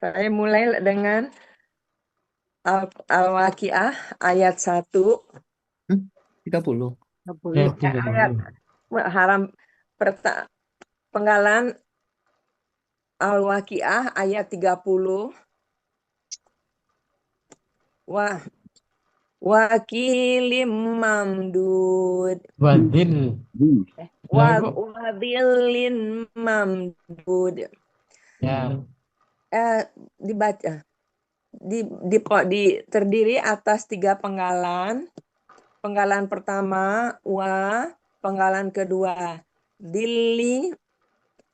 Saya mulai dengan Al-Waqiah ayat 1. 30. Ayat haram penggalan Al-Waqiah ayat 30. Wakilim mamdud. Wadil. Wadhillin mamdud. Ya. Dibaca. Terdiri atas 3 penggalan. Penggalan pertama penggalan kedua dilli,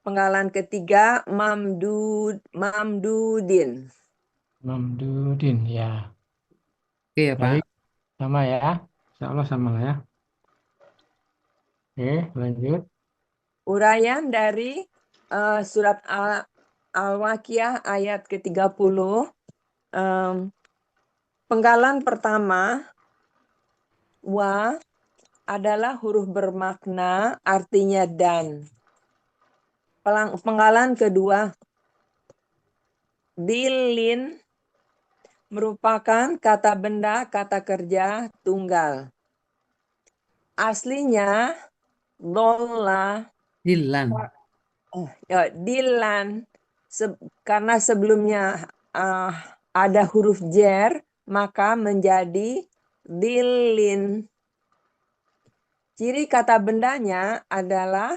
penggalan ketiga mamdudin. Mamdudin, ya. Oke ya, Pak. Baik, sama ya. Insya Allah sama lah ya. Oke, lanjut. Uraian dari surat Al-Waqiah ayat ke-30. Penggalan pertama adalah huruf bermakna, artinya dan. Penggalan kedua dilin merupakan kata benda, kata kerja tunggal. Aslinya Dilan. dilan, karena sebelumnya ada huruf jer, maka menjadi dilin. Ciri kata bendanya adalah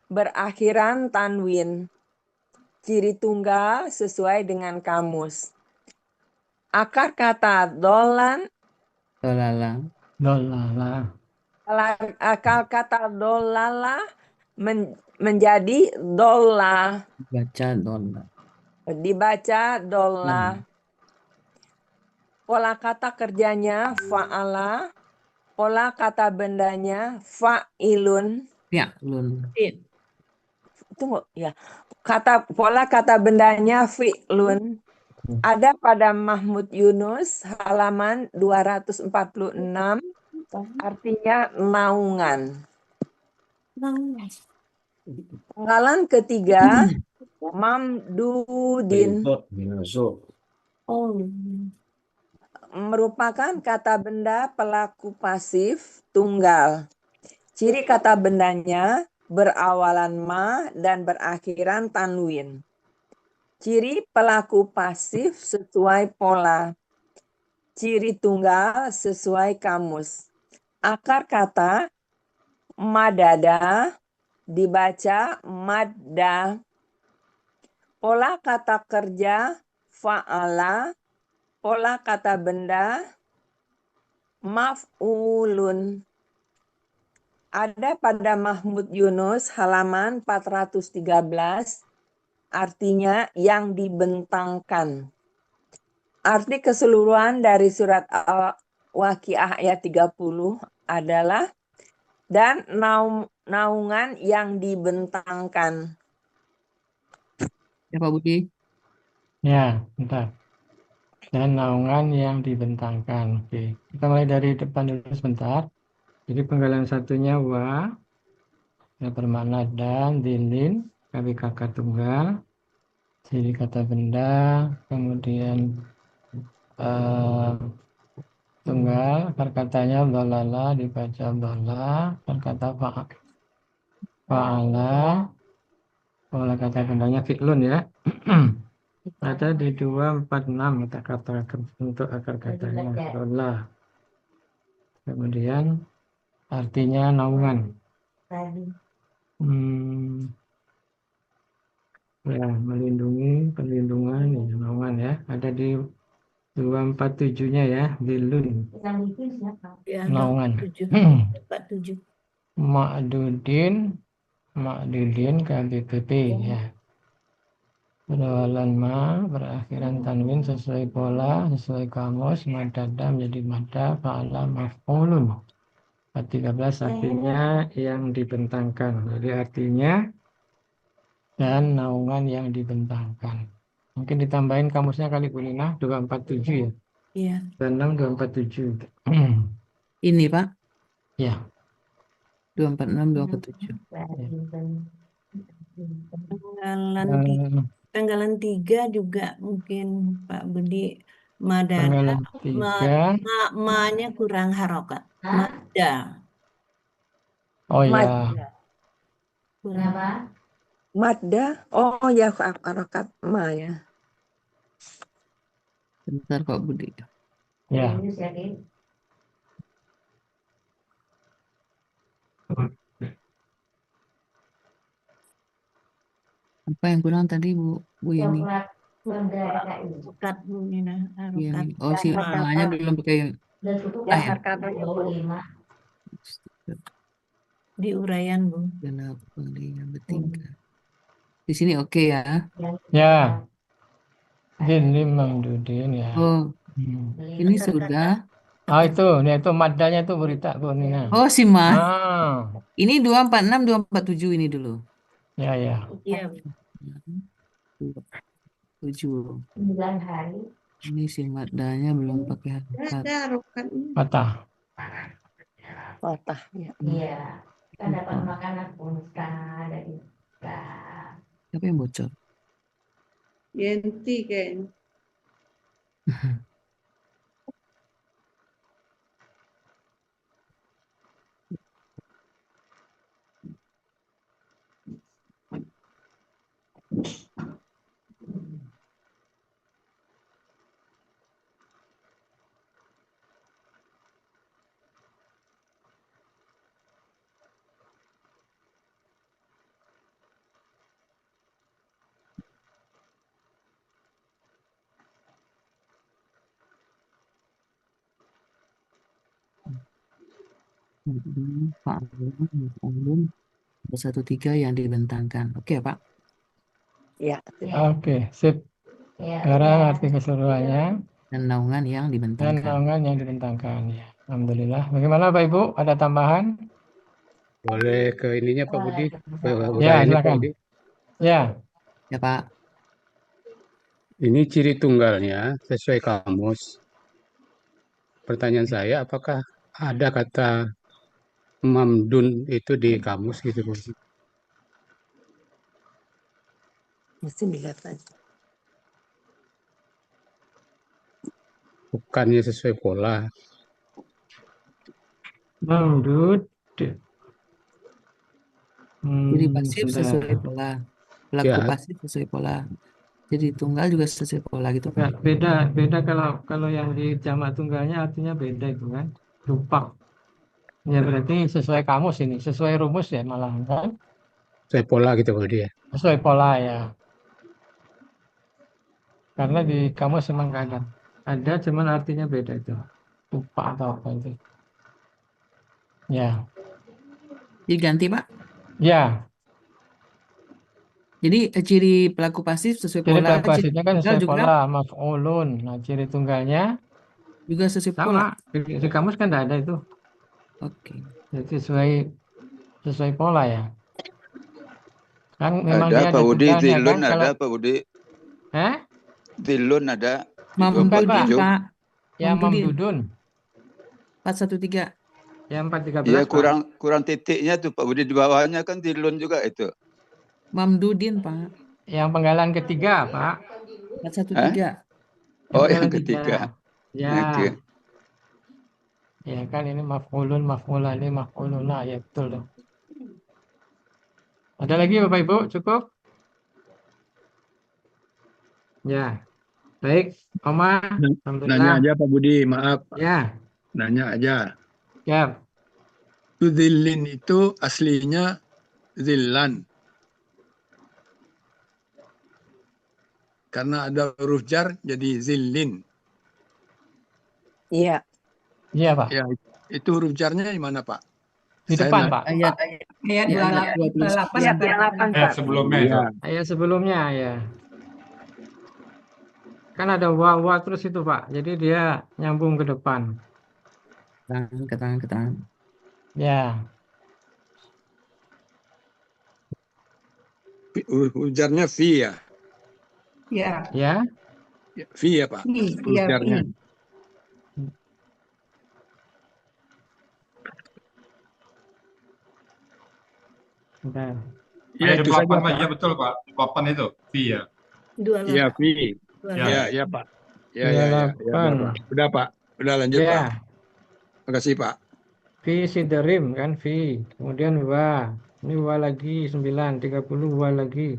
berakhiran tanwin. Ciri tunggal sesuai dengan kamus. Akar kata dolan, Dolala. akar kata dolala menjadi dola. Baca dola. Dibaca dola. Pola kata kerjanya fa'ala. Pola kata bendanya fa'ilun. Fi'lun. Tunggu ya. Pola kata bendanya fi'lun. Ada pada Mahmud Yunus halaman 246, artinya naungan. Penggalan ketiga mamdudin merupakan kata benda pelaku pasif tunggal. Ciri kata bendanya berawalan ma dan berakhiran tanwin. Ciri pelaku pasif sesuai pola. Ciri tunggal sesuai kamus. Akar kata madada dibaca madda. Pola kata kerja fa'ala. Pola kata benda maf'ulun. Ada pada Mahmud Yunus halaman 413, artinya yang dibentangkan. Arti keseluruhan dari surat Al-Waqiah ayat 30 adalah dan naungan yang dibentangkan. Ya, Pak Budi. Ya, bentar. Dan naungan yang dibentangkan. Oke, kita mulai dari depan dulu sebentar. Jadi penggalan satunya yang bermakna dan, dilin, kami kakak tunggal, ciri kata benda, kemudian tunggal, akar katanya dolala, dibaca dola, akar kata fa'ala, pola kata bendanya fi'lun ya. Ada di 246 kata untuk akar katanya dola. Kemudian artinya naungan. Ya, melindungi, perlindungan, ya, naungan ya. Ada di 247-nya ya, dilun. Ya, Naungan. 47. Ma'dudin KBPP ya. Berawalan berakhiran tanwin sesuai pola, sesuai kamus, madada menjadi mada, fa'ala maf'ulun. 13 artinya yang dibentangkan. Jadi artinya dan naungan yang dibentangkan. Mungkin ditambahin kamusnya kali Bu Nina, 247 ya. Iya. 26 247. Ini, Pak. Ya. 246, 247. Penggalan Panggalan 3 juga mungkin Pak Budi Madada. Panggalan 3. Ma-nya kurang harokat. Mada. Oh ya. Madda. Kurang. Madda. Oh ya, harokat ma ya. Bentar Pak Budi. Ya. Apa yang kurang tadi Bu Yeni? Harokat Bu Nina. Harokat. Yeni. Oh, si ma-nya belum pakai Ya, ah ya. harkatnya Bu. Di uraian Bu. Kenapa dia bertingkah? Di sini oke ya. Ya. Ini Mamdudin ya. Oh, Hmm. ini sudah. Oh itu madanya itu berita Bu Nina. Oh, si ma. Ah, Ini 246, 247 ini dulu. ya ya. Iya. 7. 9 hari. Ini si madanya belum pakai harokat. Patah. Patah ya. Iya. Kan dapat makanan unta dari Siapa yang bocor? Yenti kayaknya. Pak Alun, 13 yang dibentangkan. Oke Pak. Ya. Oke, sip. Sekarang arti keseluruhannya Dan naungan yang dan dibentangkan. naungan yang dibentangkan ya. Alhamdulillah. Bagaimana Pak Ibu? Ada tambahan? Boleh ke ininya Pak Budi? Ke Ya, uraiannya Pak silakan. Budi? Ya, Ya Pak. Ini ciri tunggalnya sesuai kamus. Pertanyaan saya, apakah ada kata Mamdun itu di kamus gitu Bu? Mesti dilihat aja. Bukannya sesuai pola. Mamdud. Jadi pasif Sudah. sesuai pola. Pelaku Ya, pasif sesuai pola. Jadi tunggal juga sesuai pola gitu Ya, Pak. beda kalau yang di jamak tunggalnya artinya beda itu kan. Dupak. Ya berarti sesuai kamus ini, sesuai rumus ya malah kan. sesuai pola gitu Pak Budi ya. Sesuai pola ya. Karena di kamus memang nggak ada. Ada cuman artinya beda itu. Dupak atau apa itu. Ya. Jadi ganti Pak. Ya. Jadi ciri pelaku pasif sesuai Ciri pola. pelaku Ciri pasifnya kan tunggal sesuai juga pola, maf'ulun. Nah, ciri tunggalnya juga sesuai sama. pola. Di kamus kan nggak ada itu. Oke. Jadi sesuai pola ya. Kan memang Ada dia Pak ada Budi, tunggalnya kan. Zilun Kalau ada Pak Budi, eh Zilun ada di Mamdudin 247. Pak. ya Mamdudin. Mamdudun. 413. Ya 413 Iya Pak. kurang titiknya tuh Pak Budi, di bawahnya kan Zilun juga itu. Mamdudin Pak. Yang penggalan ketiga Pak. 413. Oh yang penggalan ketiga. Ya. Oke. Ya kan ini maf'ulun, maf'ulani, maf'uluna. Ya betul dong. Ada lagi Bapak Ibu? Cukup? Ya. Baik, Oma. Nanya Alhamdulillah. aja Pak Budi, maaf. Ya. Nanya aja. Ya. Zillin itu aslinya zillan. Karena ada huruf jar jadi zillin. Iya. Iya Pak. Ya, itu huruf jarnya di mana Pak? Di Saya depan nggak- Pak. Ayat Ayat di ayat 28 Ayat Pak. 8 Pak. sebelumnya Iya. itu. Ayat sebelumnya ya. Kan ada wa terus itu Pak. Jadi dia nyambung ke depan. tangan ke tangan ke tangan. Ya. Huruf jarnya fi ya. Ya, Ya. Fi ya Pak. Huruf iya, jarnya. Bentar. Ya Ayat itu saja 28 Pak, Pak. iya betul Pak. 28 itu. Iya. Iya, 28. fi. 28. Ya, ya, Pak. Ya, ya, ya. Ya, udah, 28. Pak. Udah, Pak. Udah lanjut, Pak. Ya, Makasih, Pak. fi sidarim kan fi. Kemudian wa. Ini wa lagi 9, 30 wa lagi.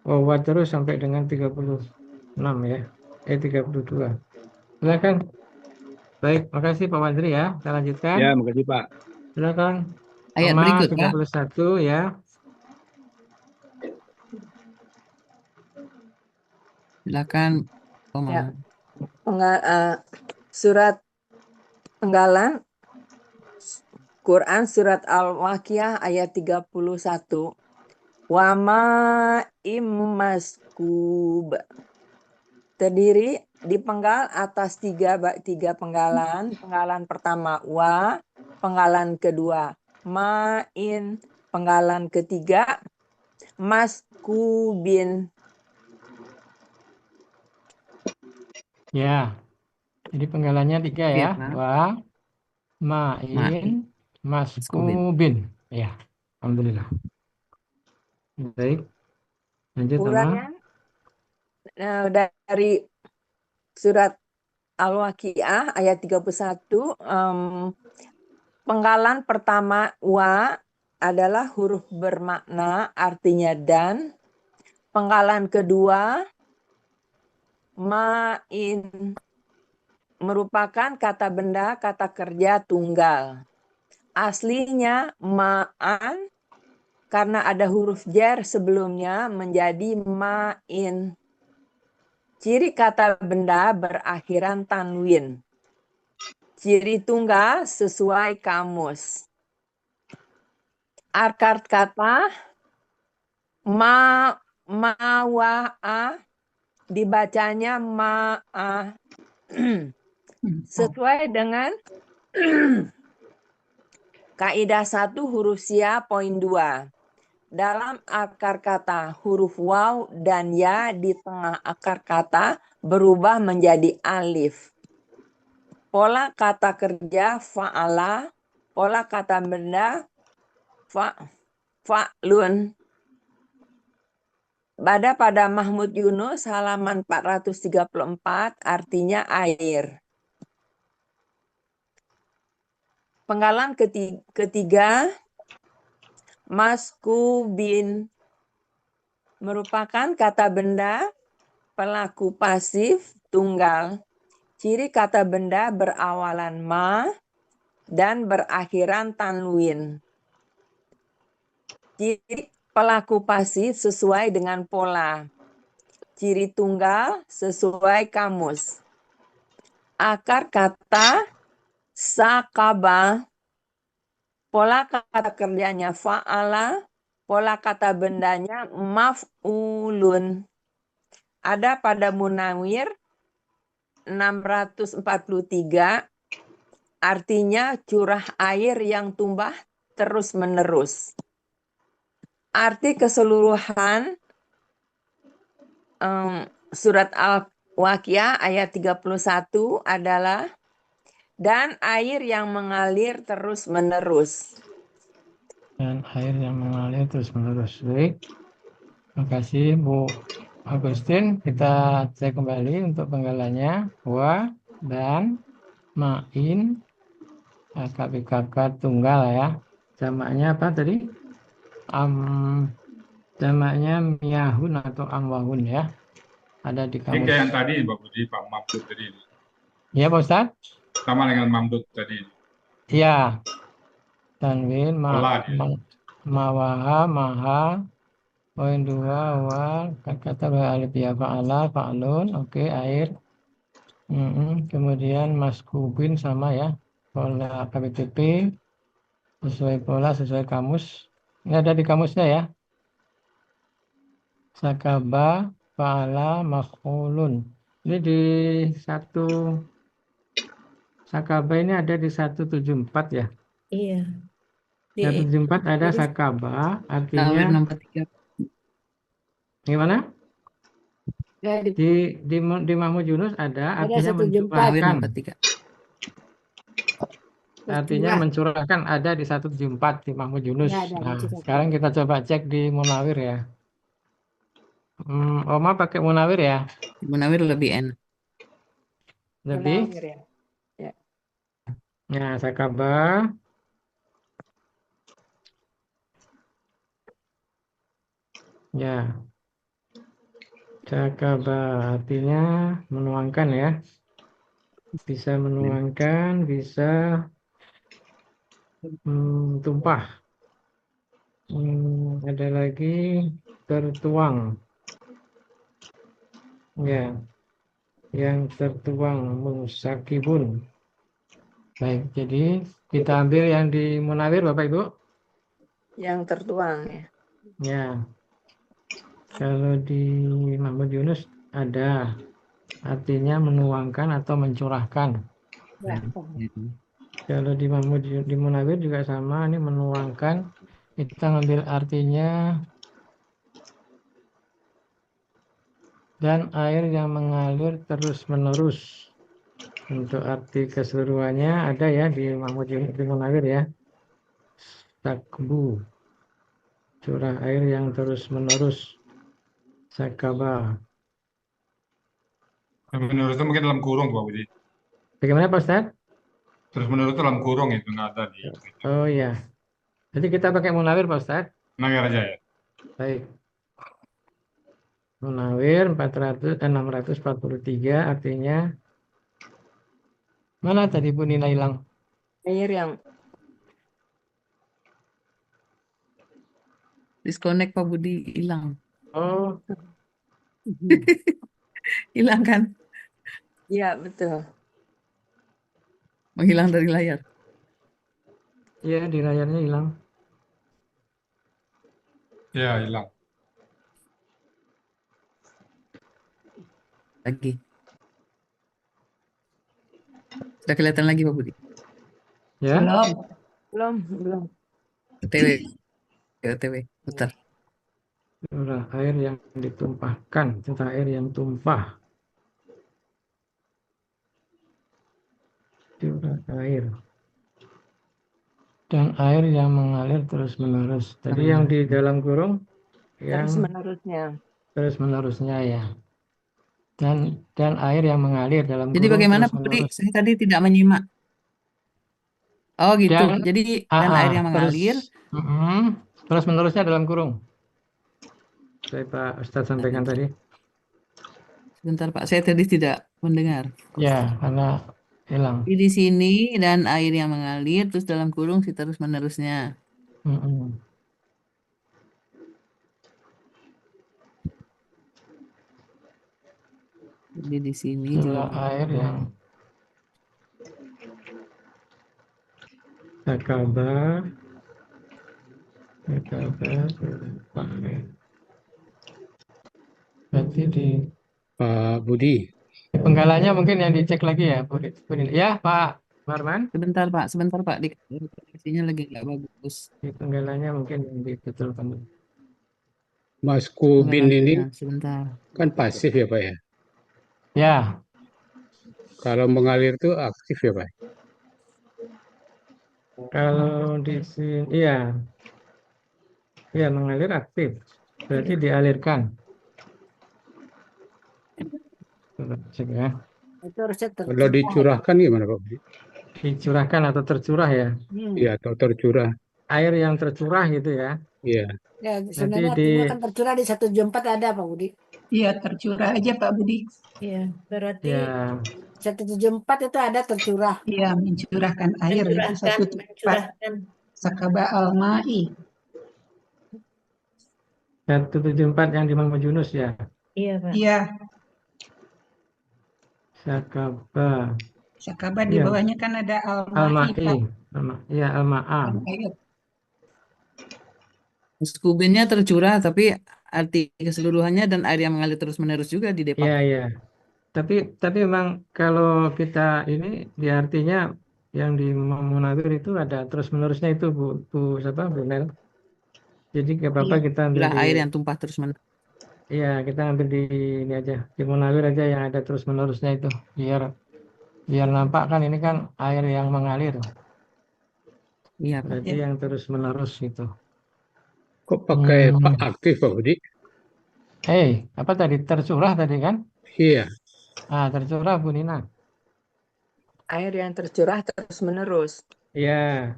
Oh, wa terus sampai dengan 36 ya. 32. Silakan. Baik, makasih Pak Wandri ya. Kita lanjutkan. Ya, makasih, Pak. Silakan. Ayat Koma berikut, Pak. 31 ya. Silakan, Koma. Ya. Surat Penggalan Quran surat Al-Waqiah ayat 31. Wama immaskub. Terdiri dipenggal atas tiga penggalan. Penggalan pertama wa, penggalan kedua ma'in, penggalan ketiga maskubin. Ya. Jadi penggalannya 3 ya. Iya, Pak. Wa, ma'in, Ma'in, maskubin. Ya. Alhamdulillah. Baik. Lanjut sama. Ulangan dari surat Al-Waqiah ayat 31. Penggalan pertama wa adalah huruf bermakna artinya dan. Penggalan kedua ma'in merupakan kata benda, kata kerja tunggal. Aslinya ma'an karena ada huruf jar sebelumnya menjadi ma'in. Ciri kata benda berakhiran tanwin. Ciri tunggal sesuai kamus. Akar kata mawa'a dibacanya ma'a. Sesuai dengan kaidah 1 huruf sia poin 2. Dalam akar kata huruf waw dan ya di tengah akar kata berubah menjadi alif. Pola kata kerja fa'ala, pola kata benda fa'lun. Pada Mahmud Yunus halaman 434 artinya air. Penggalan ketiga maskubin merupakan kata benda pelaku pasif tunggal. Ciri kata benda berawalan ma dan berakhiran tanwin. Ciri pelaku pasif sesuai dengan pola. Ciri tunggal sesuai kamus. Akar kata sakaba, pola kata kerjanya fa'ala, pola kata bendanya maf'ulun. Ada pada Munawir 643, artinya curah air yang tumbah terus-menerus. Arti keseluruhan surat Al-Waqiah ayat 31 adalah dan air yang mengalir terus-menerus. Dan air yang mengalir terus-menerus. Baik. Terima kasih Bu Agustin. Kita cek kembali untuk penggalannya. Wa dan ma'in KPKK tunggal ya. Jamaknya apa tadi? Jamaknya miyahun atau amwahun ya. Ada di Ini kamus. kayak yang tadi Pak Budi, Pak Mamdud tadi. Ya Pak Ustadz? Sama dengan Mamdud tadi. Ya. Tanwin Pola dia. mawaha maha. Poin 2 wa kata alif ya fa'ala fa'lun. Oke, air. Kemudian maskubin sama ya. Pola KBTP sesuai pola sesuai kamus. Ini ada di kamusnya ya. Sakaba fa'ala maf'ulun. Ini di satu sakaba ini ada di 174 ya. Iya. 174 ada Jadi sakaba Tawir artinya nomor 3. gimana? Ya, Di Mahmud Yunus ada artinya 174. Tawir mencurahkan. nomor 3. Artinya mencurahkan ada di 174 di Mahmud Yunus. Ya, ada, Nah, mencurahkan. sekarang kita coba cek di Munawir ya. Oma pakai munawir ya? Munawir lebih enak. Lebih? Munawir ya. Ya. Nah, sakaba. Ya, sakaba artinya menuangkan ya. Bisa menuangkan, bisa tumpah. Ada lagi tertuang. Ya, yang tertuang musakibun. Baik, jadi kita ambil yang di munawir Bapak Ibu. Yang tertuang ya. Ya, kalau di Mahmud Yunus ada artinya menuangkan atau mencurahkan. Ya. Kalau di di munawir juga sama, ini menuangkan. Kita ngambil artinya dan air yang mengalir terus-menerus. Untuk arti keseluruhannya ada ya di Mahmud Yunus di munawir ya. Sakbu, curah air yang terus-menerus. Sakaba. Menurut itu mungkin dalam kurung Pak Budi. Bagaimana Pak Ustadz? Terus menurut itu dalam kurung itu nggak ada di Oh iya. Jadi kita pakai munawir Pak Ustadz. Nangir aja ya. Baik. Munawir 643 artinya mana tadi Bu Nina hilang? Air yang Disconnect Pak Budi hilang. Oh, Hilang kan? iya betul. Menghilang dari layar. iya di layarnya hilang. Ya hilang. Lagi. Sudah kelihatan lagi Pak Budi. Ya. Belum. OTW. OTW. Putar. Curah air yang ditumpahkan, curah air yang tumpah. Curah air. Dan air yang mengalir terus-menerus. Tadi yang di dalam kurung yang Terus menerusnya. terus-menerusnya ya. Dan air yang mengalir dalam Jadi kurung bagaimana Pak Budi? terus-menerus. Saya tadi tidak menyimak. Oh gitu. Dan Jadi dan air yang terus mengalir. terus-menerusnya dalam kurung. Saya Pak Ustadz sampaikan tadi. Sebentar Pak, saya tadi tidak mendengar. Ya, karena hilang. Jadi di sini dan air yang mengalir terus dalam kurung si terus menerusnya. Jadi di sini Curah air yang sakaba. Berarti di Pak Budi, penggalanya mungkin yang dicek lagi ya, Bu Nina. Ya, Pak Marman. sebentar Pak, di komunikasinya lagi nggak bagus. Di penggalanya mungkin yang dibetulkan. Mas Kubin ini Penggalannya, sebentar. kan pasif ya Pak ya. Ya, Kalau mengalir itu aktif ya Pak. kalau di sini, iya. Iya, mengalir aktif. Berarti dialirkan. Coba cek ya. Itu harusnya Kalau dicurahkan gimana Pak Budi? Dicurahkan atau tercurah ya. Iya, atau tercurah. Air yang tercurah gitu ya. Iya. Ya, Nanti sebenarnya artinya kan tercurah di 174 ada Pak Budi. Iya, tercurah aja Pak Budi. Iya, berarti ya 174 itu ada tercurah. Iya, mencurahkan air itu satu tempat. Mencurahkan. Sakaba al-ma'i. 174 yang di Mahmud Yunus ya. Iya, Pak. Iya, Sakaba. sakaba di Iya. bawahnya kan ada al-ma'i, Al-Ma'i. Pak. Iya, Al-Ma'a. Al-ma'i. Kubinnya tercurah tapi arti keseluruhannya dan air yang mengalir terus menerus juga di Depak. Iya, iya. Tapi memang kalau kita ini di artinya yang di Munawir itu ada terus menerusnya itu Bu siapa Bu Nel. Jadi nggak apa-apa kita ambil Itulah di air yang tumpah terus menerus. iya kita ambil di ini aja di Munawir aja yang ada terus menerusnya itu biar nampak kan ini kan air yang mengalir. Iya, Pak. Berarti yang terus menerus itu. Kok pakai Pak aktif Pak Budi? Apa tadi? Tercurah tadi kan? Iya. Tercurah Bu Nina. Air yang tercurah terus-menerus. Iya,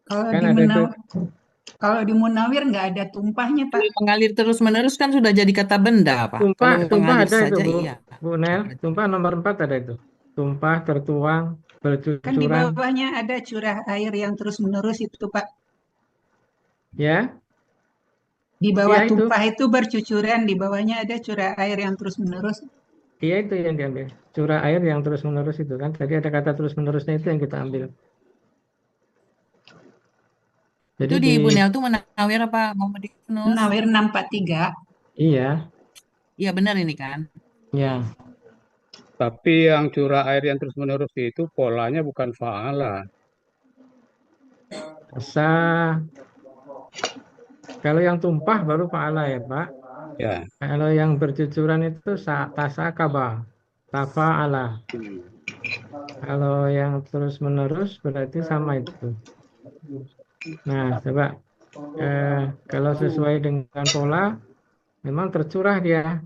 Kalau kan di ada tuh. kalau di Munawir nggak ada tumpahnya, Pak. Mengalir terus-menerus kan sudah jadi kata benda, Pak. Tumpah Kalau mengalir ada itu saja, Bu. iya. Bu Nel, tumpah nomor 4 ada itu. Tumpah, tertuang, Kan di bercucuran. bawahnya ada curah air yang terus-menerus itu, Pak. Ya, Di bawah iya itu. tumpah itu bercucuran, di bawahnya ada curah air yang terus-menerus. Iya itu yang diambil. Curah air yang terus-menerus itu kan. Tadi ada kata terus-menerusnya itu yang kita ambil. Jadi Itu di Ibu Nel tuh Munawir apa Muhammad Yunus? Munawir 643. Iya, Iya benar ini kan. ya. Tapi yang curah air yang terus-menerus itu polanya bukan fa'ala. Kalau yang tumpah baru fa'ala ya Pak. Ya. Kalau yang bercucuran itu tasakaba, tafa'ala. Kalau yang terus-menerus berarti sama itu. Nah, coba kalau sesuai dengan pola, memang tercurah dia.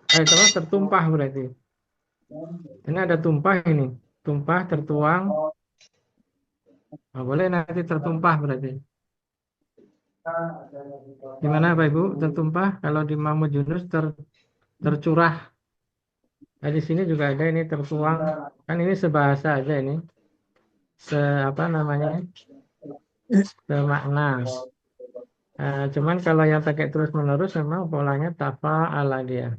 Tertumpah berarti. Ini ada tumpah ini. Tumpah, tertuang. Nah, boleh nanti tertumpah berarti. Gimana Pak Ibu? Tertumpah. Kalau di Mahmud Yunus tercurah. Nah, di sini juga ada ini tertuang. Kan ini sebahasa aja ini. Semakna. Cuman kalau yang pakai terus-menerus memang polanya tafa'ala dia.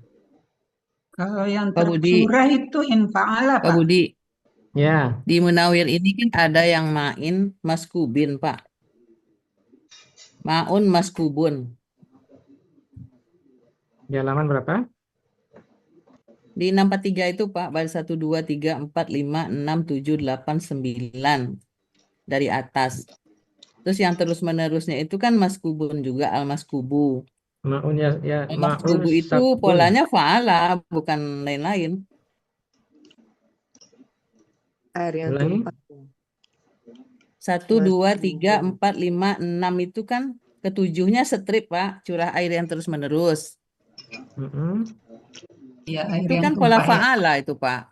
Kalau yang Pak Budi. tercurah itu infa'ala, Pak Pak. Budi, Ya, di Munawir ini kan ada yang main maskubin, Pak. Maun maskubun. di halaman berapa? Di 643 itu, Pak, baris 1, 2, 3, 4, 5, 6, 7, 8, 9 dari atas. Terus yang terus-menerusnya itu kan maskubun juga, al-maskubu. Ma'un ya Al-maskubu ma'un itu sabun. polanya fa'ala, bukan lain-lain. Air yang Ulangi. tumpah. 1, 2, 3, 4, 5, 6 itu kan ketujuhnya strip, Pak. Curah air yang terus-menerus. Ya, air Itu yang kan pola tumpah ya. fa'ala itu, Pak.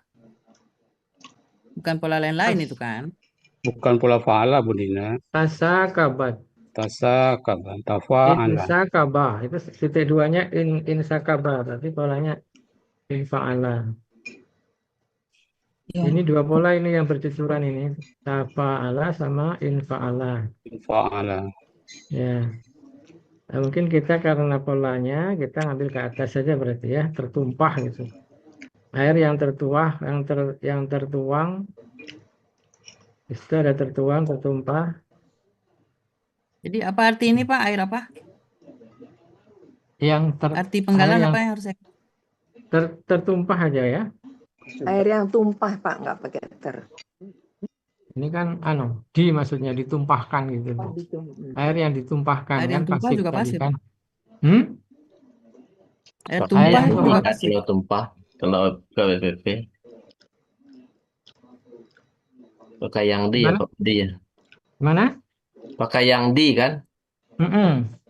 Bukan pola lain-lain itu kan. Bukan pola fa'ala Bu Nina. Tasakabat. Tasakaban, tafa'ala. Insakabah. Itu titik duanya insakabah. Berarti polanya infa'ala. Ya. Ini dua pola ini yang bercucuran ini. Tafa'ala sama infa'ala. Fa'ala. Ya. Nah, mungkin kita karena polanya kita ngambil ke atas saja berarti ya, tertumpah gitu. Air yang tertuang, yang tertuang, itu ada tertuang, tertumpah. Jadi apa arti ini, Pak? Air apa? Arti penggalan apa yang harus saya... Tertumpah aja ya. Air yang tumpah, Pak, nggak pakai ter. Ini kan maksudnya ditumpahkan gitu. Air yang ditumpahkan Air kan yang tumpah pasif juga tadi pasif. kan. Air tumpah itu juga pasif. Kalau tumpah, kalau ke WPP. Pakai yang di ya, Pak Budi ya. Mana? Pakai yang di kan?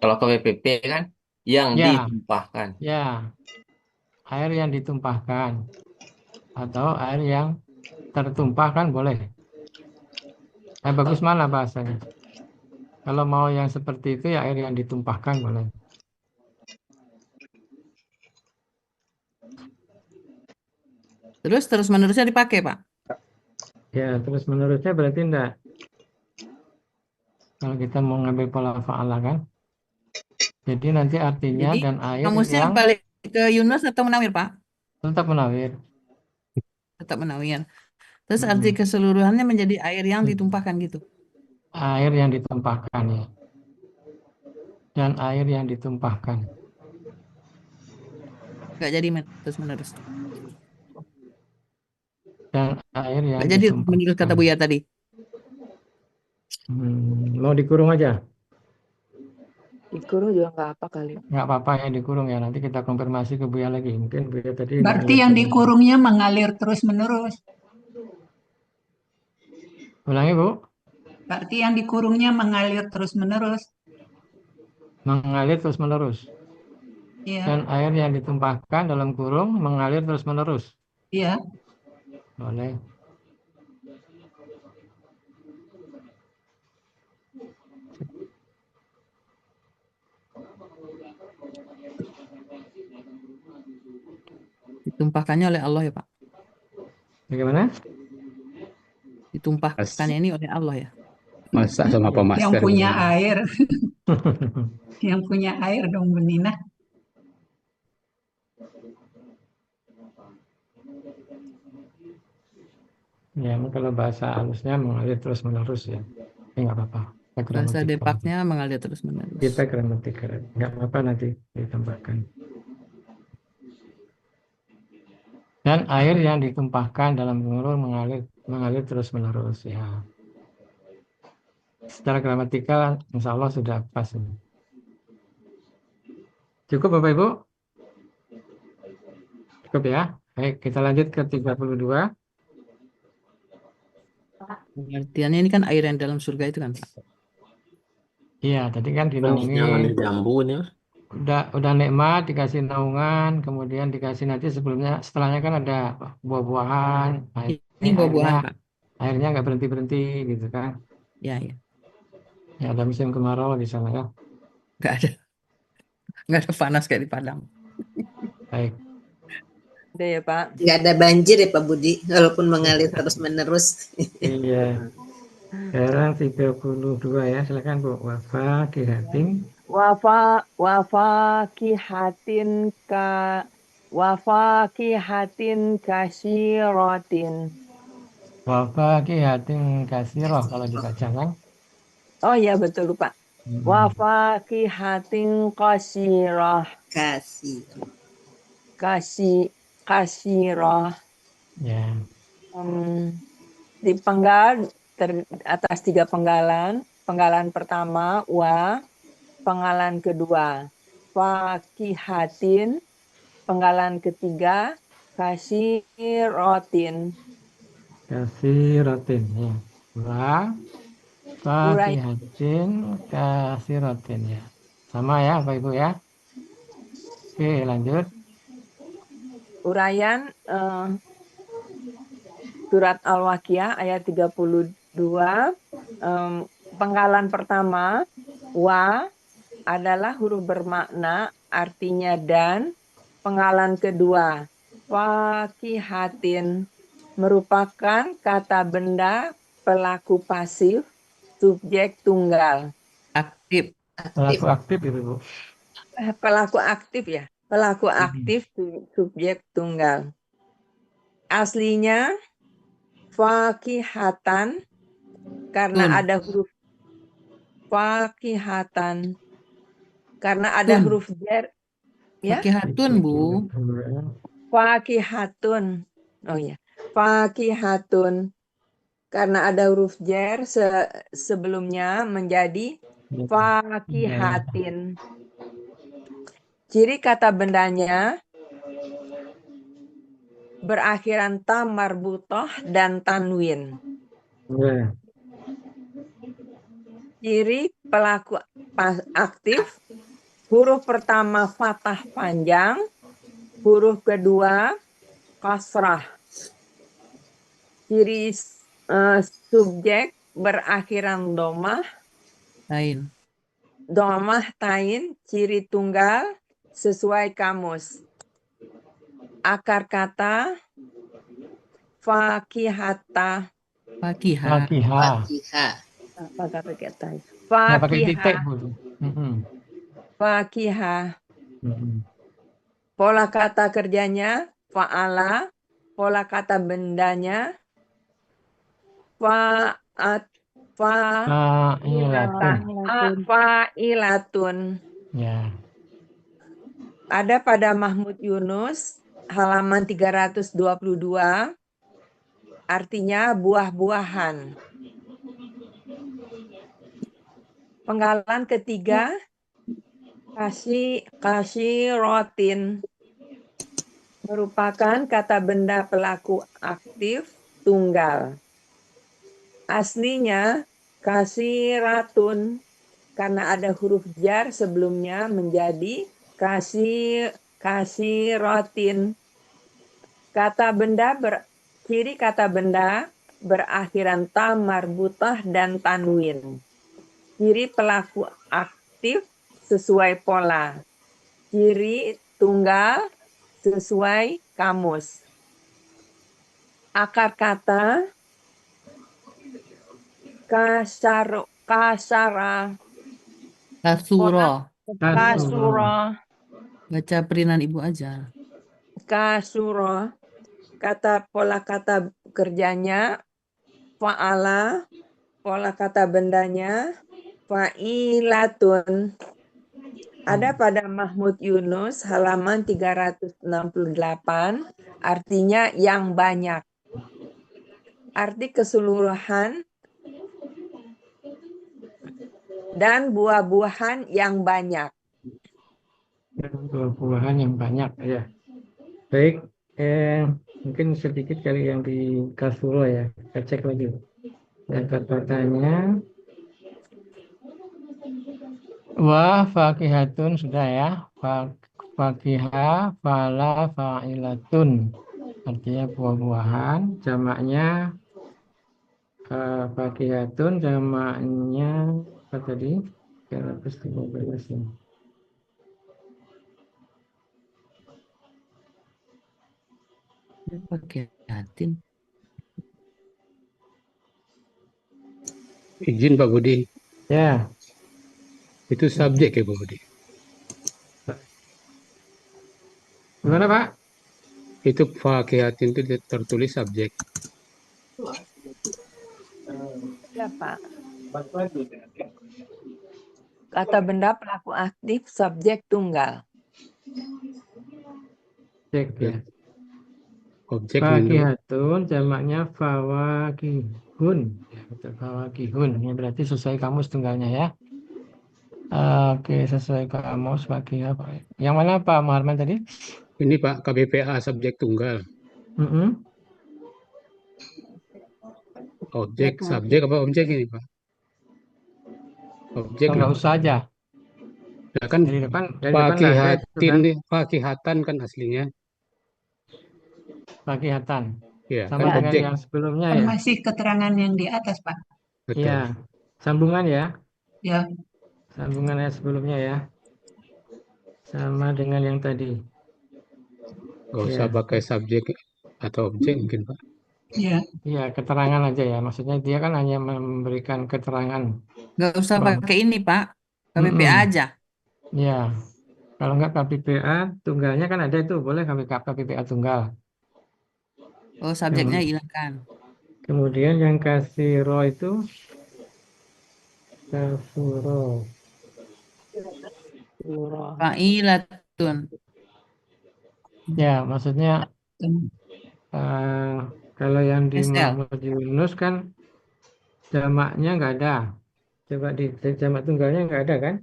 Kalau ke WPP kan yang Ya. ditumpahkan. Ya. Air yang ditumpahkan atau air yang tertumpahkan boleh. Bagus mana bahasanya? Kalau mau yang seperti itu ya air yang ditumpahkan boleh. Terus menerusnya dipakai, Pak? Ya, terus menerusnya berarti enggak. Kalau kita mau ngambil pola fa'ala kan. Jadi nanti artinya Jadi, dan air kamusnya yang balik ke Yunus atau Munawir, Pak? tetap menawir. Tetap Munawir. Terus arti keseluruhannya menjadi air yang ditumpahkan gitu. Air yang ditumpahkan ya. Dan air yang ditumpahkan. Nggak jadi terus-menerus. Dan air yang Nggak jadi ditumpahkan. menurut kata Buya tadi. Mau dikurung aja? Dikurung juga nggak apa kali. Nggak apa-apa ya dikurung ya. Nanti kita konfirmasi ke Buya lagi. Mungkin Buya tadi. Berarti yang dikurungnya mengalir terus-menerus. Ulangi Bu. Berarti yang dikurungnya mengalir terus-menerus. Mengalir terus-menerus. Iya, Dan air yang ditumpahkan dalam kurung mengalir terus-menerus. iya. Boleh. Ditumpahkannya oleh Allah ya Pak. Bagaimana? Ditumpahkannya ini oleh Allah ya. Masa sama Yang pemaster punya begini. air, yang punya air dong Bu Nina. Ya, kalau bahasa halusnya mengalir terus-menerus ya. Tapi nggak apa-apa. Kita Bahasa gramatikal. Depaknya mengalir terus-menerus. Kita gramatikal. Nggak apa-apa nanti ditambahkan. Dan air yang ditumpahkan dalam kurung mengalir terus-menerus ya. Secara gramatikal, insya Allah sudah pas ini. Cukup Bapak Ibu? Cukup ya. Baik, kita lanjut ke 32. Pengertiannya ini kan air yang dalam surga itu kan Pak. Iya, tadi kan Jangan dinaungi, jambu nih. udah nikmat, dikasih naungan, kemudian dikasih nanti setelahnya kan ada buah-buahan, Ini buah-buahan Pak. airnya nggak berhenti-berhenti gitu kan. Ya, ya. Ya, ada musim kemarau di sana ya. Nggak ada. Nggak ada panas kayak di Padang. Baik. Ada ya Pak. Nggak ada banjir ya Pak Budi, walaupun mengalir terus-menerus. Iya. Sekarang 32 ya, silakan Bu. Wafakihatin. Wafakihatin kasyiratin. Wafakihatin kasiroh kalau dibaca kan. Oh iya betul lupa. Wafakihatin kasyirah. Kasyirah. Ya. Dipenggal atas 3 penggalan. Penggalan pertama wa, penggalan kedua fakihatin, penggalan ketiga kasyiratin. Kasirotin ya. Wafakihatin kasirotin ya. Sama ya Bapak Ibu ya. Oke, lanjut. Uraian surat Al-Waqiah ayat 32, penggalan pertama wa adalah huruf bermakna artinya dan. Penggalan kedua fakihatin merupakan kata benda pelaku pasif subjek tunggal. Aktif. Pelaku aktif itu Bu. Pelaku aktif ya. Pelaku aktif subjek tunggal. Aslinya fakihatan karena ada huruf fakihatan karena ada huruf jar ya. Fakihatun Bu. Fakihatun. Oh ya. Fakihatun karena ada huruf jar sebelumnya menjadi fakihatin. Ciri kata bendanya berakhiran ta marbutoh dan tanwin. Ciri pelaku aktif, huruf pertama fathah panjang, huruf kedua kasrah. Ciri subjek berakhiran domah, Tain. Domah tain, ciri tunggal sesuai kamus. Akar kata fakihata. Fakihah. Apa kata kata? Nggak pakai titik Bu. Fakihah. Pola kata kerjanya fa'ala, pola kata bendanya fa'ilatun. Ya. Ada pada Mahmud Yunus halaman 322, artinya buah-buahan. Penggalan ketiga kasyiratin merupakan kata benda pelaku aktif tunggal. Aslinya kasiratun karena ada huruf jar sebelumnya menjadi Kasirotin. Ciri kata benda berakhiran ta marbutah dan tanwin. Ciri pelaku aktif sesuai pola. Ciri tunggal sesuai kamus. Akar kata kasara, Kasuro. kasuro, Baca perinan ibu aja. kasuro. Pola kata kerjanya fa'ala, pola kata bendanya fa'ilatun. Ada pada Mahmud Yunus halaman 368, artinya yang banyak. Arti keseluruhan dan buah-buahan yang banyak. Buah-buahan yang banyak ya. Baik, mungkin sedikit kali yang di Kasuro ya. Kita cek lagi. Dan kata-katanya wa fakihatun sudah ya. Fakihah, fala, fa'ilatun. Artinya buah-buahan. Jamaknya fakihatun, jamaknya apa tadi? 315 ya. Pakai hatin. Izin Pak Budi, Ya, itu subjek ya Pak Budi. gimana Pak? Itu fakihatin itu tertulis subjek. Ya, Pak. Kata benda pelaku aktif subjek tunggal. Cek ya. Objek menurut Fakihatun jamaknya fawakihun. Ya, betul, fawakihun. Ini berarti sesuai kamus tunggalnya ya. Oke, sesuai kamus fakihah. Yang mana Pak Muharman tadi? ini Pak KBPA subjek tunggal. Objek, subjek apa objek ini Pak? Objek Enggak usah aja. Ya kan Dari depan nggak ada itu kan? fakihatan kan aslinya. Fakihatan. Ya, Sama kan dengan objek. yang sebelumnya Kan ya. masih keterangan yang di atas, Pak. Betul. Iya. Sambungan ya. Ya, Sambungan yang sebelumnya ya. Sama dengan yang tadi. Nggak usah Ya. pakai subjek atau objek mungkin Pak. ya. Iya, keterangan aja ya. Maksudnya dia kan hanya memberikan keterangan. Nggak usah Bang. pakai ini Pak. KBPA aja. Ya. Kalau enggak KBPA, tunggalnya kan ada itu. Boleh KBPA tunggal. Oh, subjeknya hilangkan. Kemudian yang kasih ro itu kasuro. Fa'ilatun. Ya, maksudnya kalau yang di SL. Mahmud Yunus kan jamaknya nggak ada. Coba di jamak tunggalnya nggak ada kan?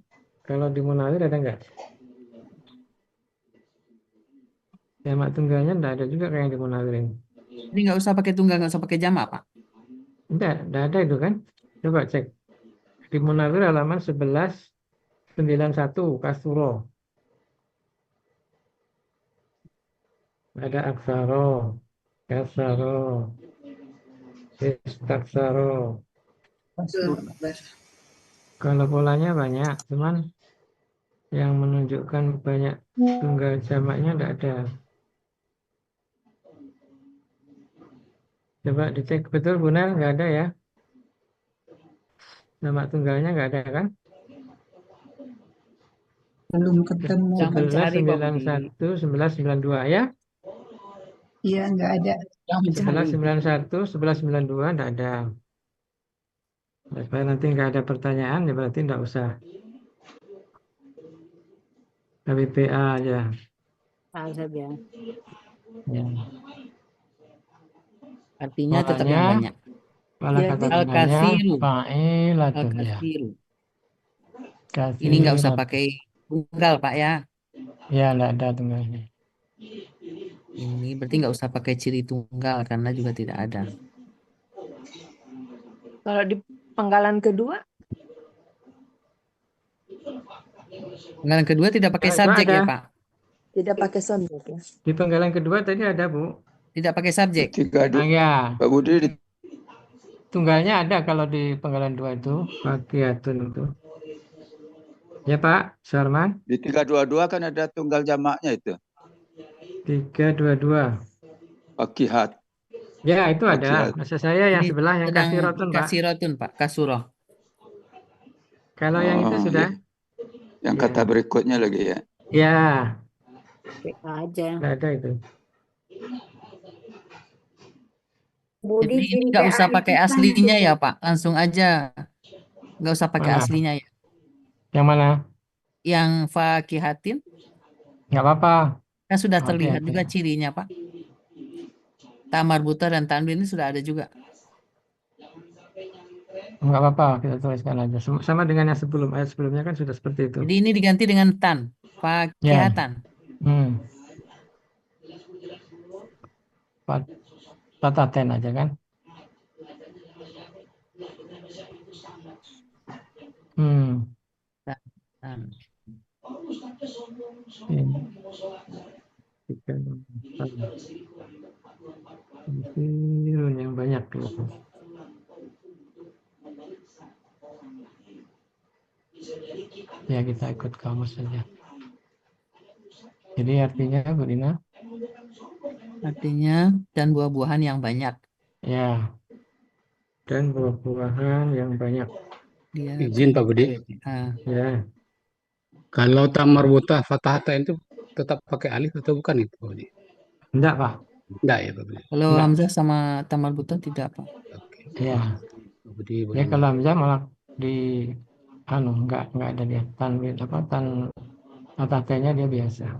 Kalau di Munawir ada nggak? Jamak tunggalnya nggak ada juga kayak yang di Munawir ini. Jadi nggak usah pakai tunggal, nggak usah pakai jamak Pak. Nggak ada itu kan? Coba cek. Di Munawir halaman 1191 Kasuro. Ada aksaro, kasaro, istaksaro. Kalau polanya banyak, cuman yang menunjukkan banyak tunggal jamaknya tidak ada. Coba dicek betul benar nggak ada ya? Jamak tunggalnya nggak ada kan? Belum ketemu. 1191, 1192 ya? Iya, nggak ada. 1191, 1192 tidak ada. Nah, supaya nanti nggak ada pertanyaan, ya berarti tidak usah. KBPA aja. saja. Ya. Artinya tetap yang banyak. Kepala kata benarnya Al-kathiru. fa'ilatun ya. Al-kathiru. Kathiratun. Ini nggak usah pakai tunggal Pak ya. Ya, tidak ada tunggalnya. Ini berarti nggak usah pakai ciri tunggal karena juga tidak ada. Kalau di penggalan kedua, Penggalan kedua tidak pakai Penggalan kedua subjek ya, ada. Pak? Tidak pakai subjek ya. Di penggalan kedua tadi ada, Bu. Tidak pakai subjek. Tiga Nah, dua. ya. Pak Budi di Tunggalnya ada kalau di penggalan 2 itu. Fakiyatun itu. Ya, Pak Sarman. di 322 kan ada tunggal jamaknya itu. 322. Fakihat. Ya, itu ada. Fakihat. Maksud saya yang Ini sebelah yang sedang kasirotun, Pak. kasirotun, Pak. Kasuroh. Kalau yang itu Oh, sudah. iya. Yang Ya. kata berikutnya lagi ya. Ya, aja. nggak ada itu. Jadi Budi ini ciri nggak usah PA pakai itu kan aslinya ya, Pak. Langsung aja. Nggak usah pakai Mana? aslinya ya. Yang mana? Yang fakihatin Nggak apa-apa. kan sudah Oke, terlihat oke. juga cirinya, Pak. Tamar buta dan tanwin ini sudah ada juga. Nggak apa-apa, kita tuliskan aja. Sama dengan yang sebelum, ayat sebelumnya kan sudah seperti itu. Jadi ini diganti dengan tan. Ya. Fakihatan. Pataten aja kan. Tan. Ini. 3, 4. Sirun yang banyak tuh. Ya, kita ikut kamus saja. Jadi artinya, Bu Dina? Artinya dan buah-buahan yang banyak. Ya. Dan buah-buahan yang banyak. Dia Izin Pak Budi. Ya. Kalau tamar buta fatahata itu tetap pakai alif atau bukan itu Pak Budi? Enggak, Pak. Enggak ya Pak Budi. Kalau Enggak. hamzah sama tamar buta tidak, Pak. Ya. Pak Budi Ya, kalau hamzah malah di enggak ada dia tanwin atatnya dia biasa.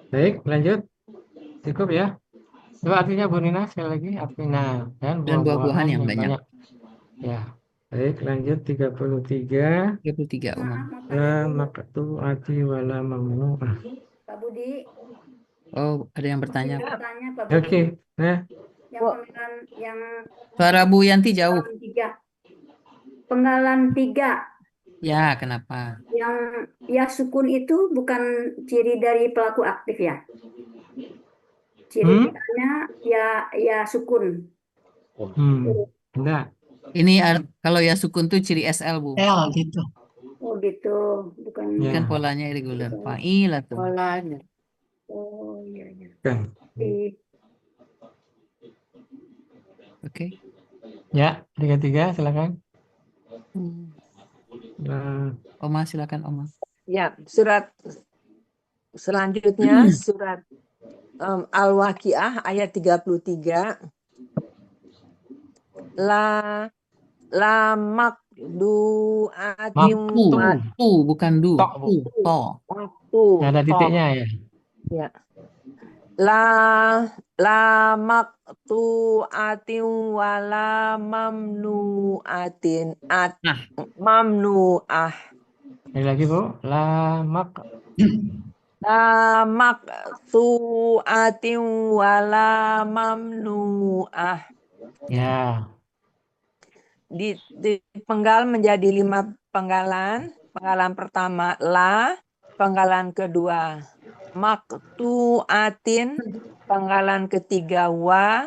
Baik, lanjut. Cukup ya. Itu artinya Bu Nina sekali lagi artinya dan buah-buahan yang banyak. Ya. Baik, lanjut 33. 33 Umar. La maqtu'ati wala mamnu'ah. Pak Budi. Oh, ada yang bertanya. Bertanya Pak Budi. Oke. Nah, Yang penggalan yang Suara Bu Yanti jauh. Penggalan 3. Ya, kenapa? Yang ya sukun itu bukan ciri dari pelaku aktif ya. Ciri ya sukun. enggak. Ini kalau ya sukun tuh ciri SL, Bu. L gitu. Oh gitu, bukan. Kan polanya irregular. Fa'ilah tuh. Polanya. Oh iya iya. Oke. Ya, 33 silakan. Oma silakan Oma. Ya, surat selanjutnya surat Al-Waqiah ayat 33. La maqdu'atin bukan du. To. Nggak ada titiknya ya. Ya. La maqtu'atin wala mamnu'atin mamnu'ah. Lagi Bu, la maqtu'atin wala mamnu'ah. Ya. Di penggal menjadi 5 penggalan. Penggalan pertama la, penggalan kedua maqtu'atin, penggalan ketiga wa,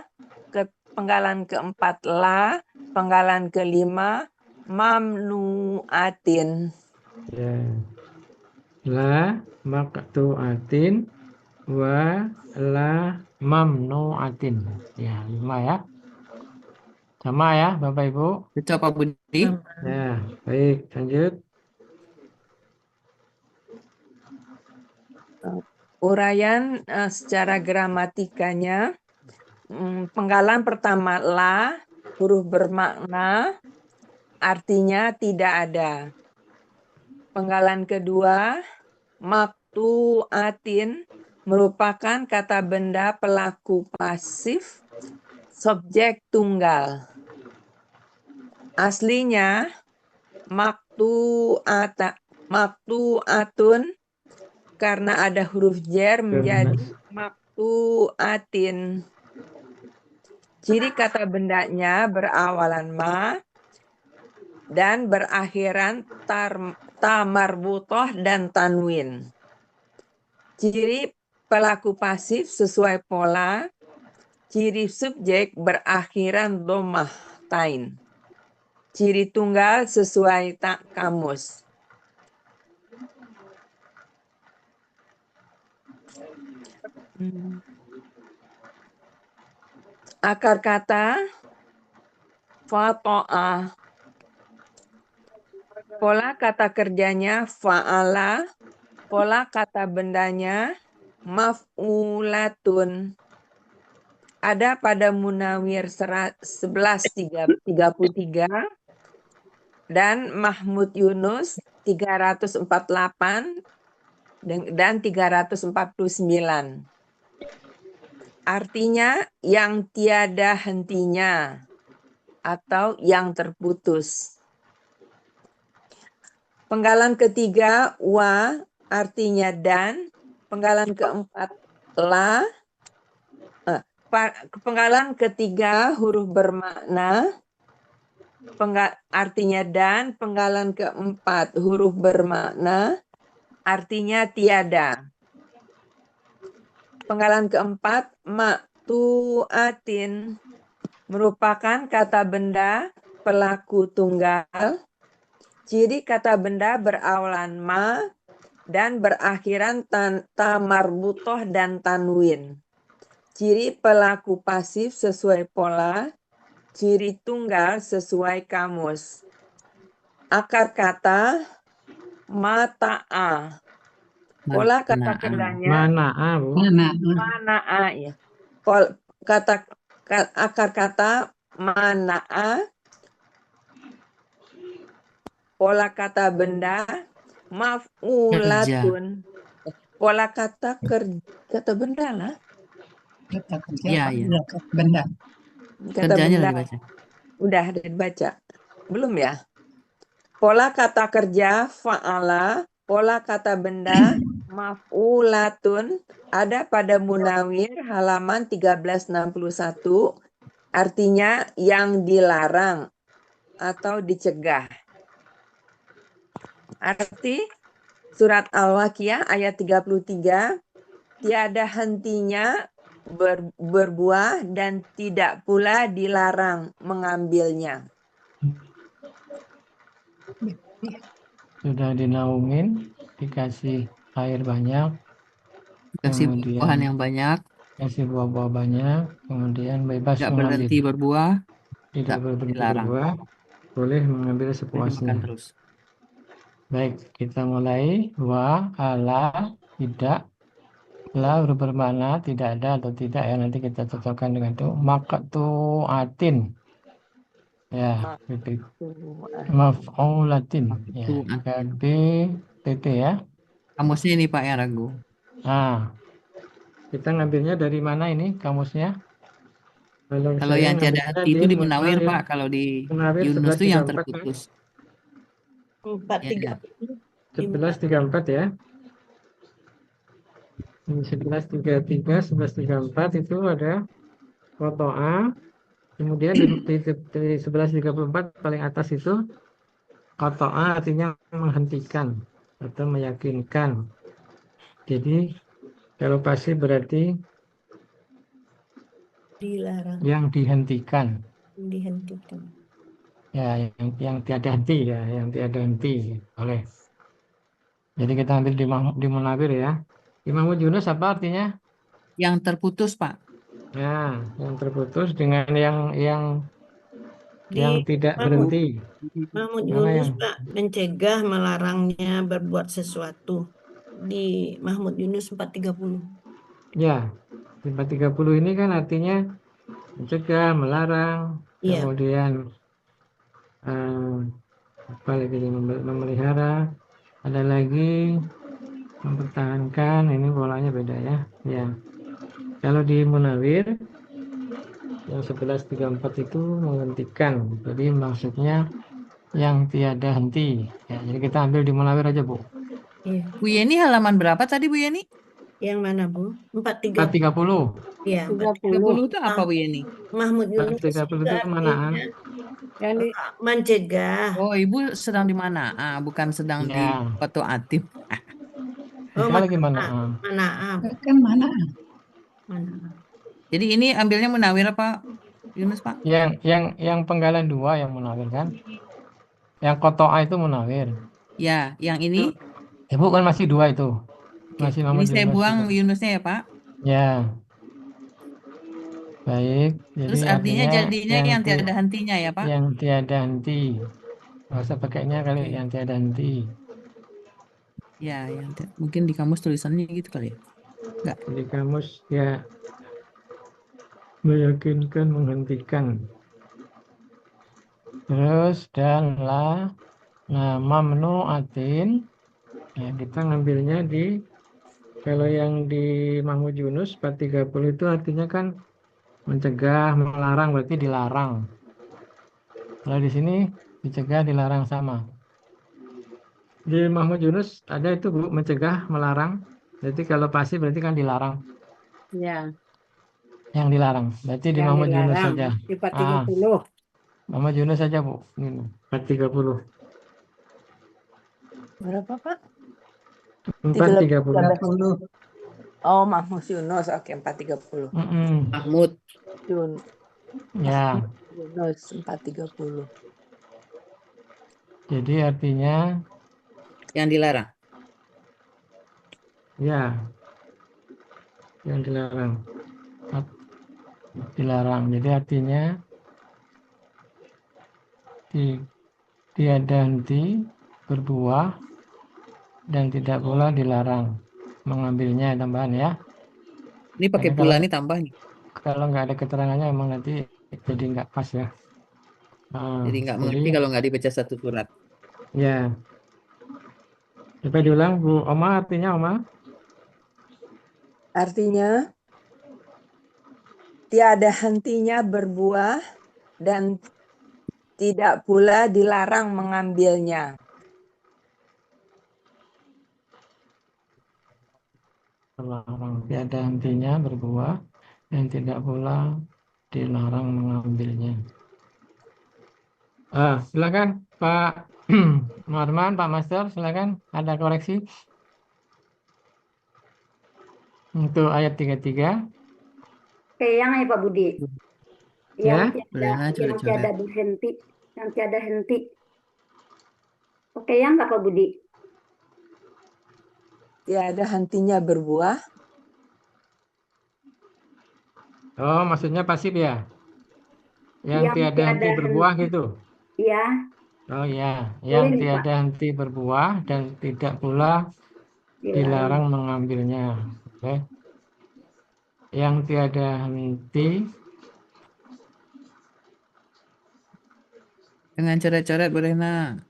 penggalan keempat la, penggalan kelima mamnu'atin. Ya. La maqtu'atin wa la mamnu'atin. Ya, 5 ya. Sama ya, Bapak Ibu. Betul Pak Budi. Ya, baik, lanjut. Uraian secara gramatikanya, penggalan pertama la, huruf bermakna, artinya tidak ada. Penggalan kedua, maqtu'atin, merupakan kata benda pelaku pasif, subjek tunggal. Aslinya maqtu'atun, karena ada huruf jar menjadi maqtu'atin. Ciri kata bendanya berawalan ma, dan berakhiran ta marbutoh dan tanwin. Ciri pelaku pasif sesuai pola. Ciri subjek berakhiran dhammah tain. Ciri tunggal sesuai kamus. Akar kata fato'ah. Pola kata kerjanya fa'ala. Pola kata bendanya maf'ulatun. Ada pada Munawir 1133 dan Mahmud Yunus 348 dan 349. Artinya yang tiada hentinya atau yang terputus. Penggalan ketiga wa artinya dan. Penggalan keempat la. Penggalan ketiga huruf bermakna. Artinya dan. Penggalan keempat huruf bermakna. Artinya tiada. Penggalan keempat maktu'atin merupakan kata benda pelaku tunggal. Ciri kata benda berawalan ma dan berakhiran ta marbutoh dan tanwin. Ciri pelaku pasif sesuai pola. Ciri tunggal sesuai kamus. Akar kata mata'a. Pola kata kerjanya Mana'a, Bu. mana'a ya. Akar kata mana'a. Pola kata benda maf'ulatun. Pola kata kata benda lah. Kata kerja Iya, apa? iya. Ya, kata benda. Kata Kerjanya benda. udah dibaca. Udah dibaca. Belum ya? Pola kata kerja fa'ala. Pola kata benda maf'ulatun. Ada pada Munawir halaman 1361. Artinya yang dilarang atau dicegah. Arti surat Al-Waqiah ayat 33. Tiada hentinya berbuah dan tidak pula dilarang mengambilnya. Sudah dinaungin, dikasih air banyak, Kasih buahan kemudian yang banyak, kasih buah-buah banyak, kemudian bebas nggak mengambil. berhenti berbuah, Tidak nggak berhenti dilarang. berbuah, boleh mengambil Boleh dimakan sepuasnya. terus. Baik, kita mulai. Wa, ala, tidak. La huruf bermakna tidak ada atau tidak ya. Nanti kita cocokkan dengan itu. Maqtu'atin. Ya, PP. Maf'ulatin. Ya, Maqtu'atin. PP ya. Kamusnya ini Pak yang ragu. Nah, kita ngambilnya dari mana ini kamusnya? Kalau saya yang tiada ngambilnya henti itu di Munawir Munawir. Pak. Kalau di Munawir Yunus itu yang 1134 ya. terputus. 434. 1134 ya. Ini 1133, 1134 itu ada kotoa. Kemudian di 1134 paling atas itu kotoa artinya menghentikan atau meyakinkan. Jadi kalau pasif berarti Dilarang. yang dihentikan. Dihentikan. Ya, yang tiada henti ya, yang tiada henti oleh. Jadi kita ambil di Munawir ya. Di Mahmud Yunus apa artinya? Yang terputus Pak. Ya, yang terputus dengan yang Di tidak Mahmud, berhenti. Mahmud Mana Yunus yang Pak mencegah melarangnya berbuat sesuatu. Di Mahmud Yunus 430. ya 430 ini kan artinya mencegah, melarang, Iya. kemudian apa lagi memelihara, ada lagi mempertahankan. Ini polanya beda ya. Ya, kalau di Munawir yang 1134 itu menghentikan, jadi maksudnya yang tiada henti ya. Jadi kita ambil di Munawir aja Bu. Iya. Bu Yeni halaman berapa tadi Bu Yeni? Yang mana Bu? 430. 430. Iya, 30 itu apa Bu Yeni? Mahmud Yunus 430 itu itu kemanaan? artinya Yang di mencegah. Oh, Ibu sedang di mana? Bukan sedang di Ya. Koto Atim. Oh, Kita lagi mana? Manaam. Kan mana? Jadi ini ambilnya Munawir apa Yunus, Pak? Yang penggalan 2 yang Munawir kan? Yang Kotoa itu Munawir. Ya, yang ini? Ibu kan masih 2 itu. Oke. Masih Ini Muhammad saya Yunus buang juga. Yunusnya ya, Pak. Ya. Baik, Terus jadi artinya jadinya yang tiada hentinya ya, Pak? Yang tiada henti. Nggak usah pakainya kali yang tiada henti. Ya, mungkin di kamus tulisannya gitu kali ya? Enggak. Di kamus ya meyakinkan, menghentikan. Terus dan la. Nah, mamnu'atin. Nah, kita ngambilnya kalau yang di Mahmud Yunus 430 itu artinya kan mencegah, melarang, berarti dilarang. Kalau di sini dicegah, dilarang sama. Di Mahmud Yunus ada itu Bu, mencegah, melarang. Berarti kalau pasif berarti kan dilarang. Ya. Yang dilarang. Berarti di Yang Mahmud Yunus dilarang, saja. di 430. Mahmud Yunus saja Bu. Ini 430. Berapa, Pak? 430. Oh, Mahmud Yunus. Oke, 430. Mahmud. Ya. Yunus 430. Jadi artinya yang dilarang. Ya. Yang dilarang. Dilarang. Jadi artinya tiada henti berbuah dan tidak pula dilarang mengambilnya, tambahan ya. Ini pakai pula nih tambah nih. Kalau nggak ada keterangannya emang nanti jadi nggak pas ya. Jadi nggak mengerti kalau nggak dibaca satu surat. Ya. Coba diulang Bu Oma, artinya Oma? Artinya tiada hentinya berbuah dan tidak pula dilarang mengambilnya. Terlarang, tiada hentinya berbuah dan tidak pula dilarang mengambilnya. Silakan Pak Norman, Pak Master, silakan ada koreksi untuk ayat 33. Oke, yang ya Pak Budi. Ya. Yang tiada berhenti, yang tiada henti. Oke, yang nggak Pak Budi? Tiada hentinya berbuah. Oh, maksudnya pasif ya? Yang tiada henti berbuah gitu? Iya. Oh ya, yang tiada henti berbuah dan tidak pula dilarang mengambilnya. Oke. Yang tiada henti dengan coret-coret boleh nak.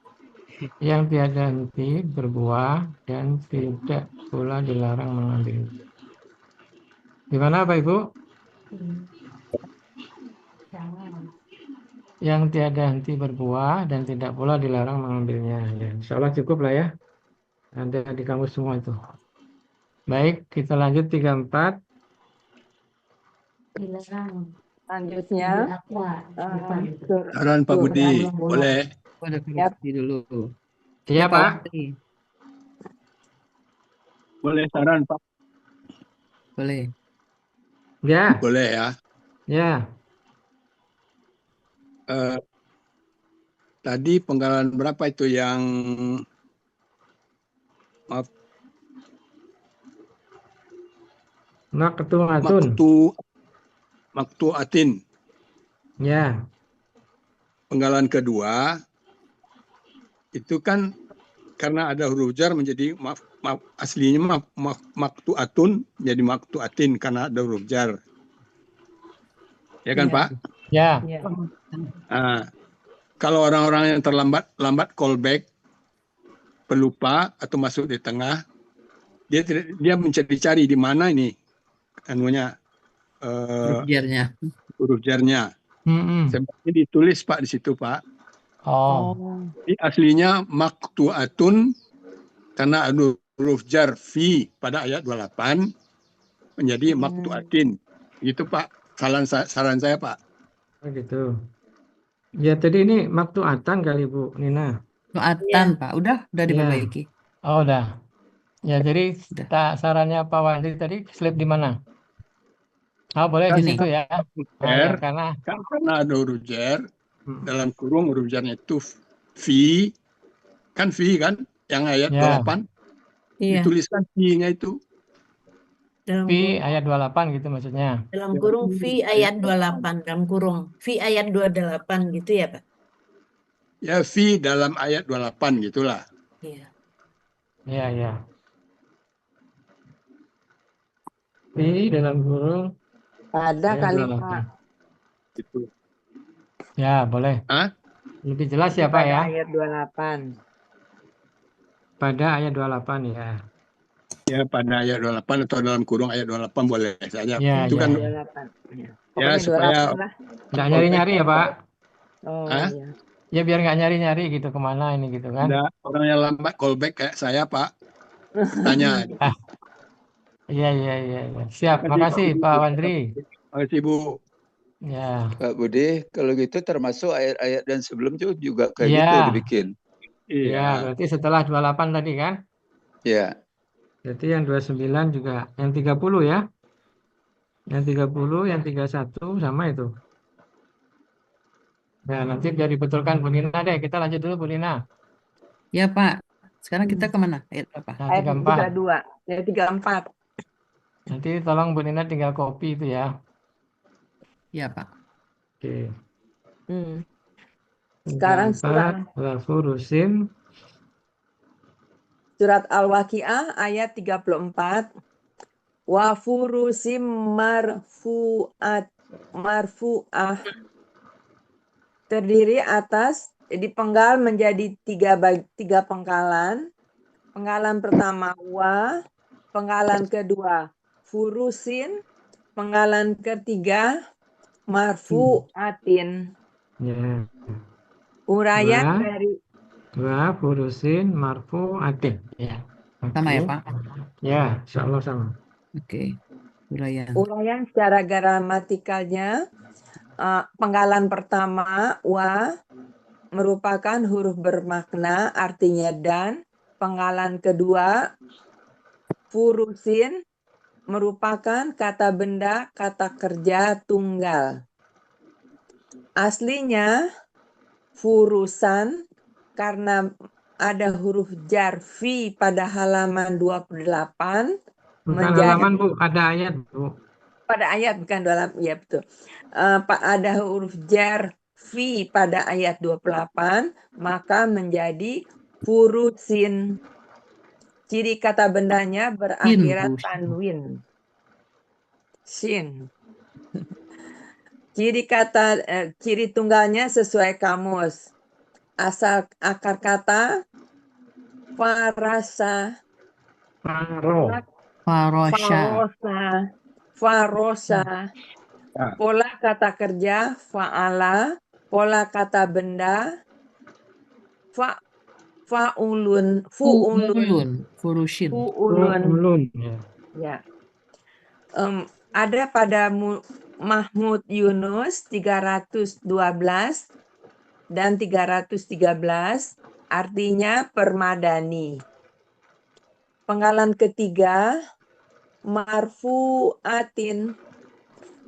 Yang tiada henti berbuah dan tidak pula dilarang mengambil. Gimana Pak Ibu? Yang tiada henti berbuah dan tidak pula dilarang mengambilnya. Ya, insya Allah cukup lah ya. Ada di kamus semua itu. Baik, kita lanjut 34. Selanjutnya. Saran Pak Budi, boleh. Ada koreksi dulu. Iya Pak. Boleh saran Pak. Boleh. Ya. Boleh ya. Ya. Tadi penggalan berapa itu yang maaf maktu'atin. Ya. Penggalan kedua itu kan karena ada huruf jar menjadi aslinya maktu'atun jadi maktu'atin karena ada huruf jar. Ya kan Pak? Ya. Kalau orang-orang yang lambat callback, pelupa atau masuk di tengah, dia mencari-cari di mana ini anunya huruf jarnya. Sebenarnya ditulis Pak di situ Pak. Ini aslinya maktu'atun karena ada huruf jar fi pada ayat 28 menjadi maktu'atin. Gitu Pak. Saran saya Pak. Gitu. Ya tadi ini maktuatan kali Bu Nina. Keatan, Pak. Udah Ya. diperbaiki. Oh udah. Ya jadi Udah. sarannya Pak Wandi tadi slip di mana? Oh boleh di Ini. situ ya. Ah, ya karena Karena ada huruf jar, dalam kurung huruf jarnya itu fi, kan yang ayat ya 28, Iya, dituliskan fi-nya itu. dalam Fi kurung. ayat 28 gitu maksudnya. Dalam kurung fi ayat 28, dalam kurung fi ayat 28 gitu ya, Pak? Ya fi dalam ayat 28 gitulah. Iya. Iya ya. Fi dalam kurung Ada ayat kali 28. Pak. Gitu. Ya boleh. Hah? Lebih jelas ya Pak Pada ya. ayat 28. Pada ayat 28 ya. Ya pada ayat 28 atau dalam kurung ayat 28 boleh saja. Ya, Itu ya. kan 28. ya Pokoknya supaya 28 lah. Nggak nyari-nyari ya Pak. Oh Hah? iya. Ya biar nggak nyari-nyari gitu kemana ini gitu kan. Ada orang yang lambat callback kayak saya Pak. Tanya. Ah, iya. Siap. Makasih Pak Wandri. Makasih Bu. Ya. Pak Budi, kalau gitu termasuk ayat-ayat dan sebelum itu juga kayak Iya. gitu dibikin. Iya, berarti setelah 28 tadi kan? Ya. Berarti yang 29 juga, yang 30 ya. Yang 30, yang 31 sama itu. Nah, nanti biar dibetulkan Bu Nina deh. Kita lanjut dulu Bu Nina. Ya, Pak. Sekarang kita kemana? Ayat berapa? Nah, Ayat 34. 32. Ayat 34. Nanti tolong Bu Nina tinggal copy itu ya. Ya, Pak. Oke. Sekarang 34, Furusim. surat Al-Waqiah ayat 34. Wa furusim marfu'ah terdiri atas dipenggal menjadi tiga penggalan. Penggalan pertama wa, penggalan kedua furusin, penggalan ketiga marfu'atin. Ya. Uraian Wa, dari wa furusin marfu'atin. Ya. Sama ya, Oke. Pak? Ya, insya Allah sama. Oke. uraian secara gramatikalnya, penggalan pertama wa merupakan huruf bermakna artinya dan. Penggalan kedua furusin merupakan kata benda kata kerja tunggal. Aslinya furusan karena ada huruf jar fi pada halaman 28 Bukan halaman Bu, ada ayat Bu. pada ayat bukan dalam ya betul. Ada huruf jar fi pada ayat 28 maka menjadi furusin. Ciri kata bendanya berakhiran tanwin. Shin. Ciri tunggalnya sesuai kamus. Asal akar kata farasa. Farosa. Pola kata kerja fa'ala. Pola kata benda fu'ulun. Ya. Ada pada Mahmud Yunus 312 dan 313 artinya permadani. Penggalan ketiga marfu'atin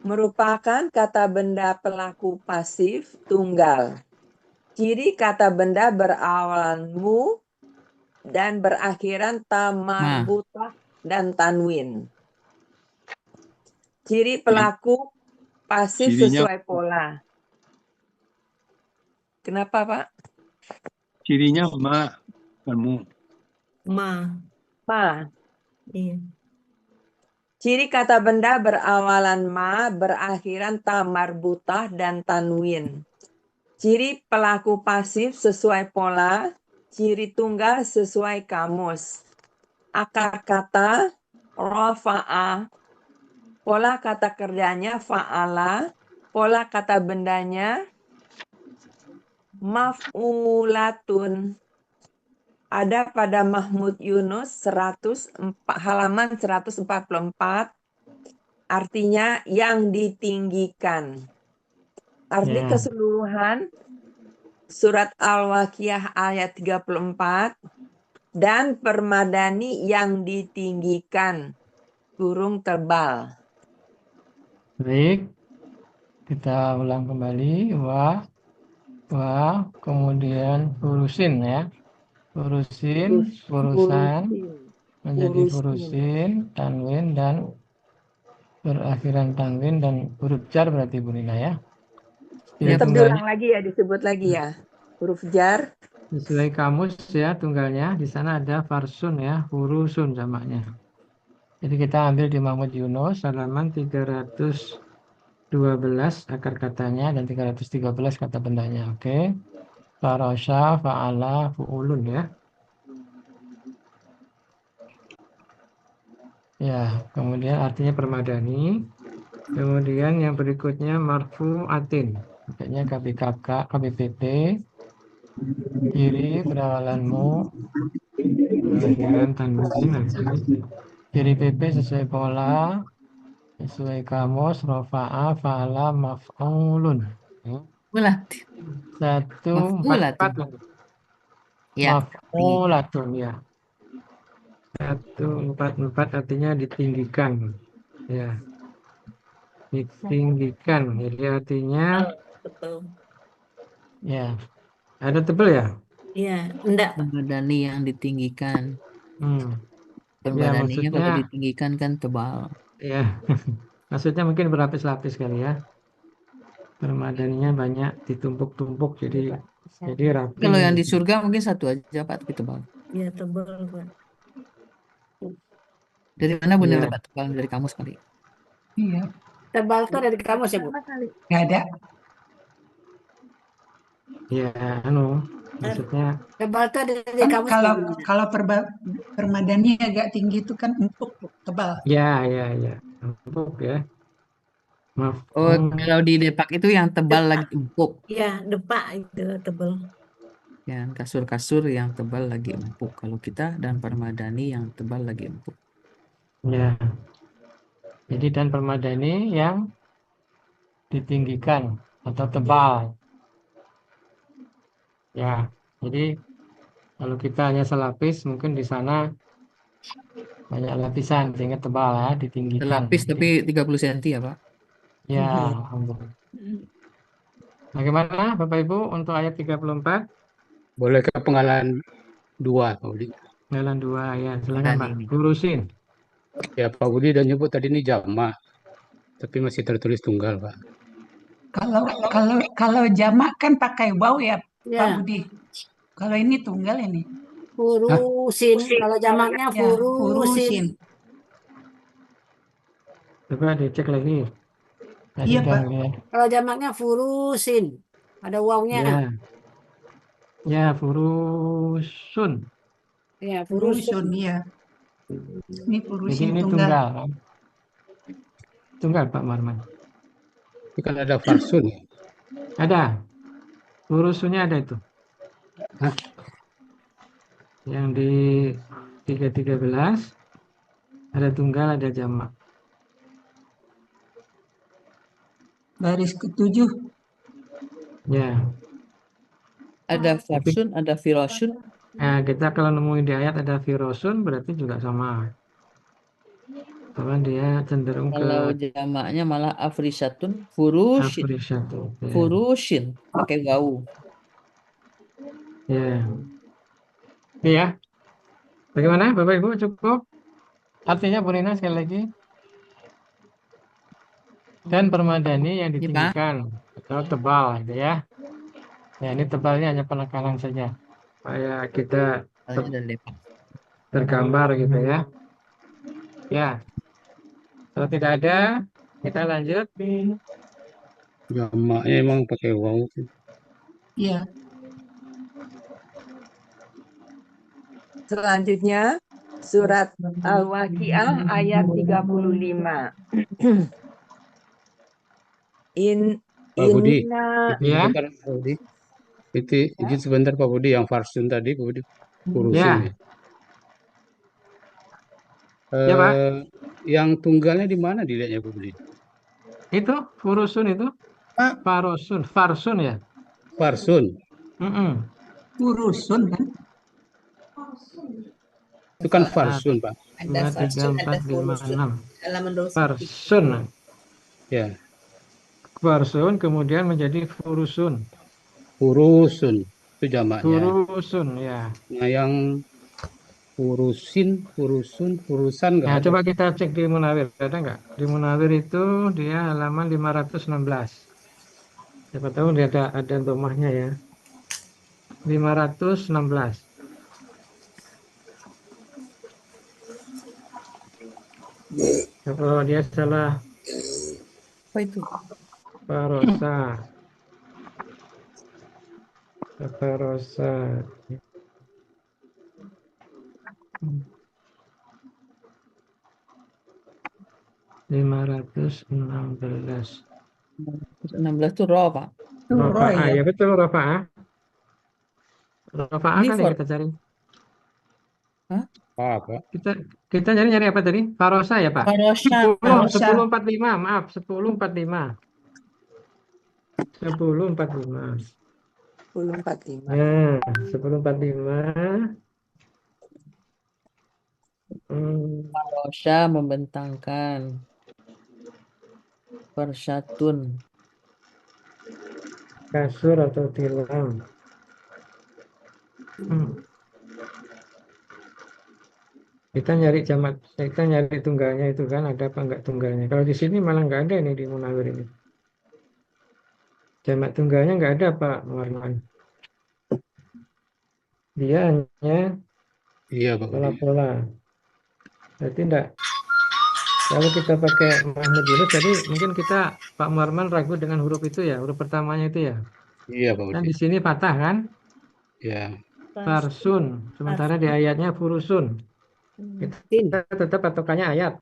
merupakan kata benda pelaku pasif tunggal. Ciri kata benda berawalan mu dan berakhiran ta marbutah dan tanwin. Ciri pelaku pasif sesuai pola. Kenapa, Pak? Cirinya ma, bukan mu. Ma. Iya. Ciri kata benda berawalan ma, berakhiran ta marbutah dan tanwin. Ciri pelaku pasif sesuai pola, ciri tunggal sesuai kamus. Akar kata rafa'a. Pola kata kerjanya fa'ala, pola kata bendanya maf'ulatun. Ada pada Mahmud Yunus halaman 144, artinya yang ditinggikan. Arti keseluruhan surat Al-Waqiah ayat 34, dan permadani yang ditinggikan, kurung tebal. Baik, kita ulang kembali. Wa, kemudian furusin ya. Furusin, furusan, menjadi furusin, tanwin, dan berakhiran tanwin, dan huruf jar berarti Bu Nina ya. Tetap diulang lagi ya, disebut lagi ya. Huruf jar. Sesuai kamus ya tunggalnya. Di sana ada farsun ya, hurusun jamaknya. Jadi kita ambil di Mahmud Yunus halaman 312 akar katanya dan 313 kata bendanya. Oke. Farasha, fa'ala, fu'ulun ya. Ya, kemudian artinya permadani. Kemudian yang berikutnya marfu'atin. Makanya KBPP. Kiri perawalanmu. Akhiran tanwin. Kiri PP sesuai pola. Sesuai kamus. Rofa'a, fa'ala, maf'ulun. Satu, empat. Ya. Maf'ulatun ya. 144 artinya ditinggikan ya, ditinggikan. Jadi artinya ya, ada tebal ya. Iya, enggak. Permadani yang ditinggikan. Permadaninya maksudnya, kalau ditinggikan kan tebal. Ya, maksudnya mungkin berlapis-lapis kali ya. Permadaninya banyak ditumpuk-tumpuk jadi rapi. Kalau yang di surga mungkin satu aja Pak, tapi tebal. Ya, tebal Pak. Dari mana Bu Nina dapat tebal? Dari kamus kali. Iya. Tebal itu dari kamus ya Bu? Nggak ada. Ya, maksudnya tebal itu ada dari kamus. Kalau permadani agak tinggi itu kan empuk, tebal. Ya, empuk ya. Maaf. Oh, kalau di Depak itu yang tebal lagi empuk. Iya, depak itu tebal. Yang kasur-kasur yang tebal lagi empuk. Kalau kita dan permadani yang tebal lagi empuk. Ya. Jadi dan permadani yang ditinggikan atau tebal. Ya. Jadi kalau kita hanya selapis mungkin di sana banyak lapisan sehingga tebal ya, ditinggikan. Selapis tapi 30 cm ya Pak. Ya, alhamdulillah. Bagaimana Bapak Ibu untuk ayat 34? Boleh ke penggalan 2 Pak Budi. Penggalan 2 ya, silakan Pak. Urusin. Ya Pak Budi dan nyebut tadi ini jamak, tapi masih tertulis tunggal Pak. Kalau jamak kan pakai waw ya Pak Budi. Kalau ini tunggal ini. Furusin. Kalau jamaknya furusin. Coba dicek lagi. Iya Pak. Kalau jamaknya furusin. Ada wawnya. Ya, furusun. Ya, furusun ya. Ini furusin. Jadi ini tunggal. Tunggal Pak Marman. Ini kan ada farsun ya? Ada. Furusunnya ada itu. Hah? Yang di 313 ada tunggal, ada jamak. Baris ke-7. Ya. Ada farsun, ada firosun. Nah, kita kalau nemuin di ayat ada firosun berarti juga sama. Karena dia cenderung kalau jamaknya malah afrisatun, furushin. Furushin pakai wawu. Ya. Iya. Bagaimana Bapak Ibu, cukup? Artinya Bu Nina sekali lagi. Dan permadani yang ditinggikan atau tebal gitu ya. Ya, ini tebalnya hanya penekanan saja. Supaya kita tergambar gitu ya. Ya. Kalau tidak ada, kita lanjut. Jamaknya emang pakai waw. Iya. Selanjutnya surat Al-Waqiah ayat 35. Pak Budi, ya. Sebentar, Pak Budi. Izin sebentar Pak Budi, yang farsun tadi Pak Budi urusin ya. Ya Pak. Yang tunggalnya di mana dilihatnya Pak Budi? Itu furusun itu. Farsun ya. Farsun. Furusun kan? Itu kan farsun, Pak. Ada 5, 3, farsun, ada 4, 5, furusun. 6. Halaman 21. Farsun. Ya, Farsun kemudian menjadi furusun. furusun itu jamaknya. Furusun, ya. Nah, yang furusan nggak Nah, ada. coba kita cek di Munawir. Ada nggak? Di Munawir itu dia halaman 516. Siapa tahu dia ada domahnya ya. 516. Kalau dia salah Apa itu? Farosa. Farosa. 516. 16 itu roh, Pak. Rofa'ah, ya betul Rofa'ah. Rofa'ah Ini kan yang kita cari. Apa? Kita nyari apa tadi? Farosa ya Pak? Farosa. 1045, maaf 1045. 1045. 1045. Nah, 1045. Farosa membentangkan. Farsatun. Kasur atau tilam. Kita nyari jamak, kita nyari tunggalnya itu kan, ada apa enggak tunggalnya. Kalau di sini malah enggak ada ini di Munawir ini. Jamak tunggalnya enggak ada Pak Muarman. Dia hanya pola-pola. Berarti enggak. Kalau kita pakai Muhammad Yunus, jadi mungkin kita Pak Muarman ragu dengan huruf itu ya, huruf pertamanya itu ya. Iya Pak Kan Budi. di sini patah kan? Ya. Farsun, sementara di ayatnya furusun. Kita tetap patokannya ayat.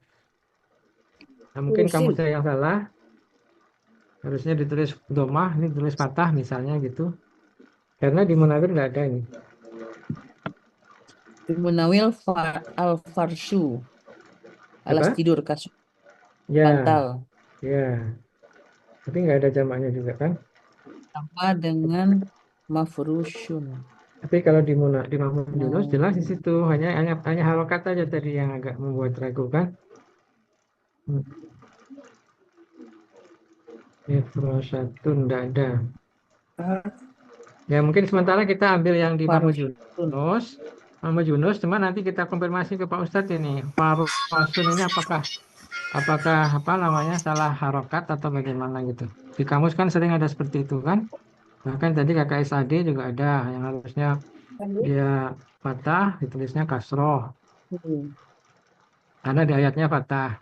Nah, mungkin kamu saya yang salah. Harusnya ditulis domah, ini tulis patah misalnya gitu. Karena di Munawir nggak ada ini. Di Munawir al-farshu. Alas tidur kasur. Bantal. Ya. Tapi nggak ada jamaknya juga kan? Sama dengan mafrushun. Tapi kalau di Mahmud Yunus jelas di situ hanya harokat aja tadi yang agak membuat ragu kan? Ifrosatun tidak ada. Ya mungkin sementara kita ambil yang di Mahmud Yunus, cuma nanti kita konfirmasi ke Pak Ustadz ini. Farosun ini apakah apa namanya salah harokat atau bagaimana gitu. Di kamus kan sering ada seperti itu kan? Bahkan tadi KKSAD juga ada yang harusnya dia patah ditulisnya kasroh. Karena di ayatnya patah.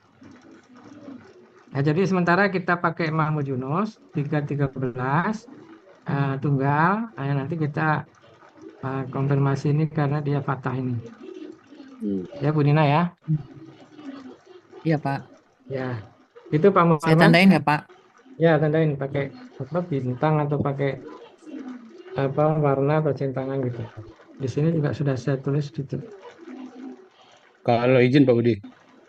Nah, jadi sementara kita pakai Mahmud Yunus 313 tunggal. Nah, nanti kita konfirmasi ini karena dia patah ini. Ya Bu Nina ya. Iya Pak. Ya. Itu Pak Muhammad. Saya tandain ya Pak. Ya tandain pakai bintang atau pakai warna atau centangan gitu. Di sini juga sudah saya tulis gitu. Kalau izin Pak Budi.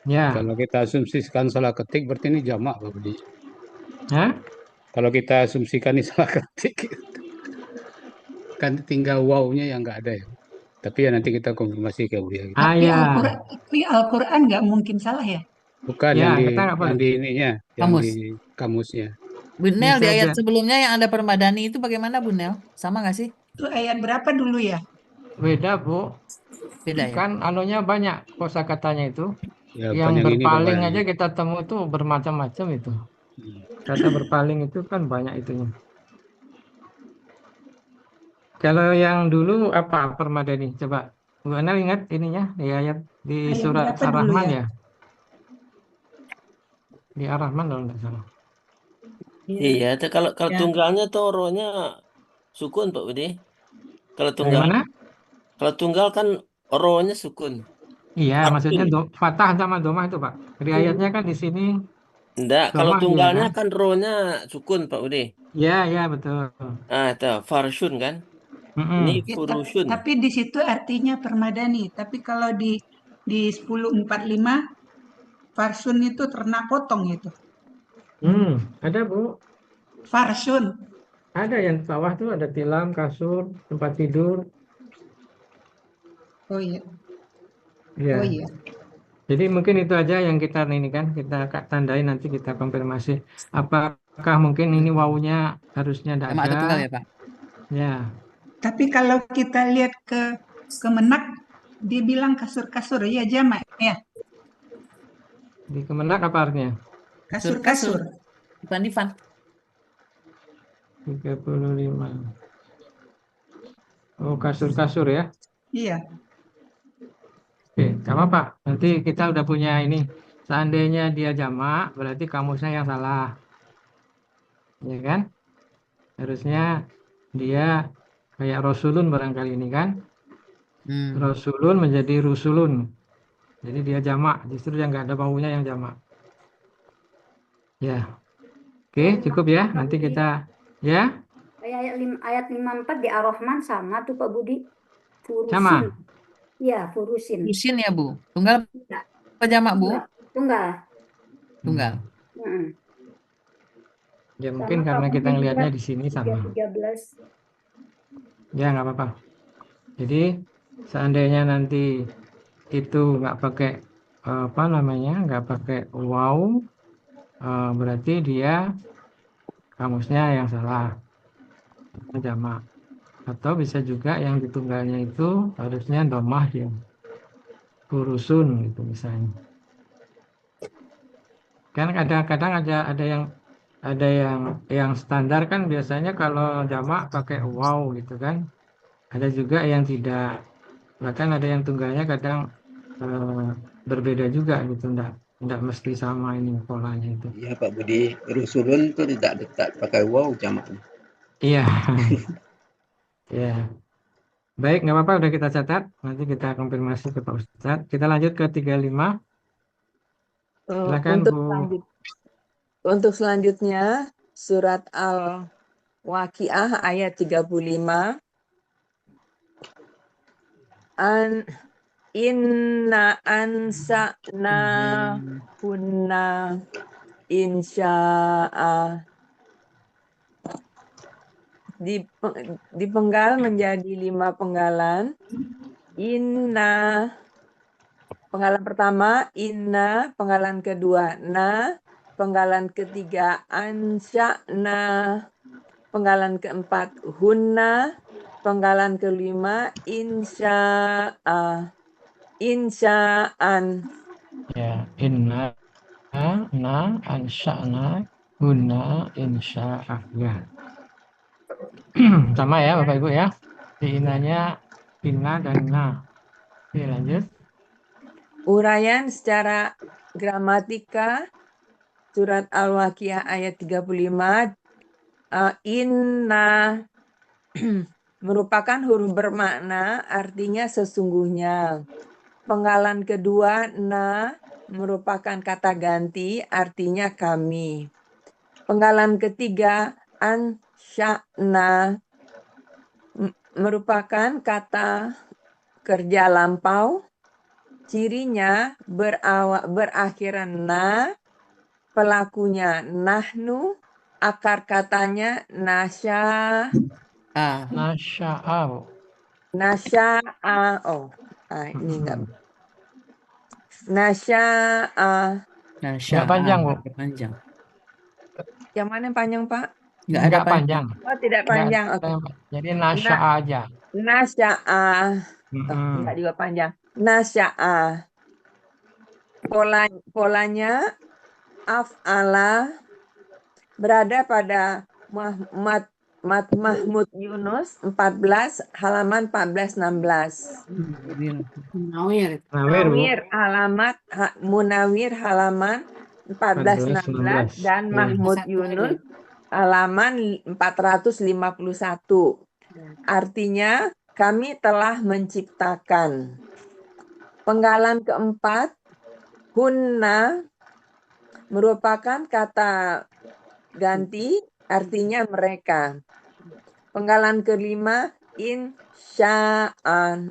Ya. Kalau kita asumsikan salah ketik berarti ini jamak Pak Budi. Hah? Kalau kita asumsikan ini salah ketik kan tinggal wow-nya yang nggak ada ya. Tapi ya nanti kita konfirmasi ke Budi. Tapi Al-Quran nggak mungkin salah ya? Bukan ya, yang di ininya, yang di kamusnya. Bunel di ayat sebelumnya yang ada permadani itu bagaimana Bunel? Sama nggak sih? Itu ayat berapa dulu ya? Beda Bu. Beda ya? Kan anunya banyak kosakatanya itu. Ya, yang berpaling aja kita temu tuh bermacam-macam itu. Kata berpaling itu kan banyak itunya. Kalau yang dulu apa permadani? Coba Bu Anel ingat ininya di ayat di surat Ar-Rahman ya? Di Ar-Rahman kalau nggak salah. Iya, kalau tunggalnya tuh rohnya sukun Pak Budi. Kalau tunggal, kalau tunggal kan rohnya sukun. Iya, maksudnya fathah sama domah itu Pak. Di ayatnya kan di sini. Enggak, kalau tunggalnya kan rohnya sukun Pak Budi. Iya betul. Itu farshun kan. Ini furushun. Tapi di situ artinya permadani. Tapi kalau di 1045 farsun itu ternak potong itu. Ada Bu. Farsun. Ada yang bawah tuh ada tilam, kasur, tempat tidur. Oh iya. Ya. Oh iya. Jadi mungkin itu aja yang kita ini kan kita tandai, nanti kita konfirmasi apakah mungkin ini wawunya harusnya tidak Jamak ada. atau tunggal ya Pak? Ya. Tapi kalau kita lihat ke Kemenak, dia bilang kasur-kasur, ya jamak ya. Di Kemenak apa artinya? Kasur-kasur. Divan. 35. Oh, kasur-kasur ya. Iya. Oke, nggak apa-apa. Nanti kita udah punya ini. Seandainya dia jamak, berarti kamusnya yang salah. Ya kan? Harusnya dia kayak Rasulun barangkali ini kan. Rasulun menjadi Rusulun. Jadi dia jamak. Justru yang nggak ada baunya yang jamak. Ya. Oke, cukup ya. Nanti kita ya. Ayat 54 di Ar-Rahman sama tuh Pak Budi. Furusin. Sama. Iya, furusin. Furusin ya Bu. Tunggal apa jamak Bu? Tunggal. Tunggal. Ya mungkin karena kita ngelihatnya di sini sama. 13. Ya nggak apa-apa. Jadi seandainya nanti itu nggak pakai apa namanya, nggak pakai wow, berarti dia kamusnya yang salah, jamak. Atau bisa juga yang di tunggalnya itu harusnya domah ya, kurusun gitu misalnya. Kan kadang-kadang ada yang standar kan biasanya kalau jamak pakai wow gitu kan. Ada juga yang tidak, bahkan ada yang tunggalnya kadang berbeda juga gitu, enggak mesti sama ini polanya itu. Iya Pak Budi, Rusulun itu tidak pakai wow jamaknya. Iya. Ya. Baik, nggak apa-apa, udah kita catat. Nanti kita konfirmasi ke Pak Ustadz. Kita lanjut ke 35. Silakan Bu. Untuk selanjutnya surat Al-Waqiah ayat 35. Inna ansa'na hunna insya'a. Dipenggal menjadi 5 penggalan. Inna, penggalan pertama inna, penggalan kedua na, penggalan ketiga ansya'na, penggalan keempat hunna, penggalan kelima insya'a. Insya'an. Ya, inna na ansya'na hunna insya'a. Ya. Sama ya Bapak Ibu ya. Di inanya inna dan na. Oke, lanjut. Uraian secara gramatika surat Al-Waqiah ayat 35. Inna merupakan huruf bermakna, artinya sesungguhnya. Penggalan kedua na merupakan kata ganti, artinya kami. Penggalan ketiga ansya'na merupakan kata kerja lampau. Cirinya berakhiran na, pelakunya nahnu, akar katanya nasya'a. Nasya'a. Oh, ini enggak. Nasya'a. Nggak panjang, Bu. Panjang. Yang mana yang panjang, Pak? Nggak panjang. Oh, tidak panjang. Oke. Jadi nasya'a aja. Nasya'a. Enggak juga panjang. Nasya'a. Polanya af'ala berada pada Mahmud Yunus 14 halaman 14-16. Munawir halaman Munawir halaman 14-16 dan Mahmud Yunus halaman 451. Artinya kami telah menciptakan. Penggalan keempat hunna merupakan kata ganti, artinya mereka. Penggalan kelima insya'an.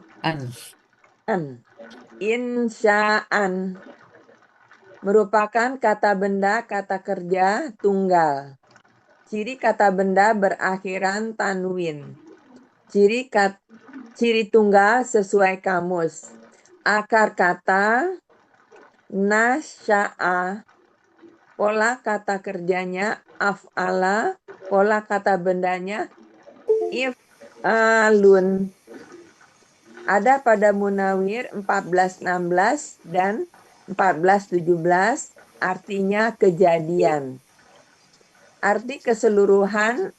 Insya'an merupakan kata benda, kata kerja tunggal. Ciri kata benda berakhiran tanwin. Ciri tunggal sesuai kamus. Akar kata nasya'a. Pola kata kerjanya af'ala. Pola kata bendanya if'alun. Ada pada Munawir 1416 dan 1417, artinya kejadian. Arti keseluruhan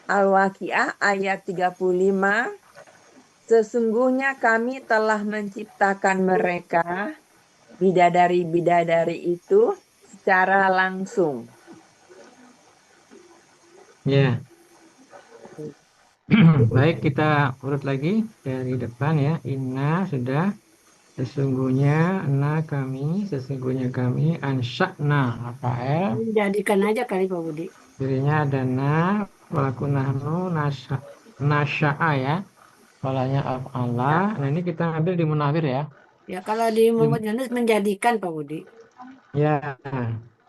Al-Waqiah ayat 35, sesungguhnya kami telah menciptakan mereka, bidadari-bidadari itu, secara langsung. Ya. Baik, kita urut lagi dari depan ya. Inna sudah. Sesungguhnya kami, sesungguhnya kami, ansya'na Rafael. Jadikan aja kali Pak Budi. Dirinya ada na, pelaku nahnu, nasya'a ya. Polanya af'ala. Nah ini kita ambil di Munawir ya. Ya kalau di Muhammad Yunus menjadikan Pak Budi. Ya.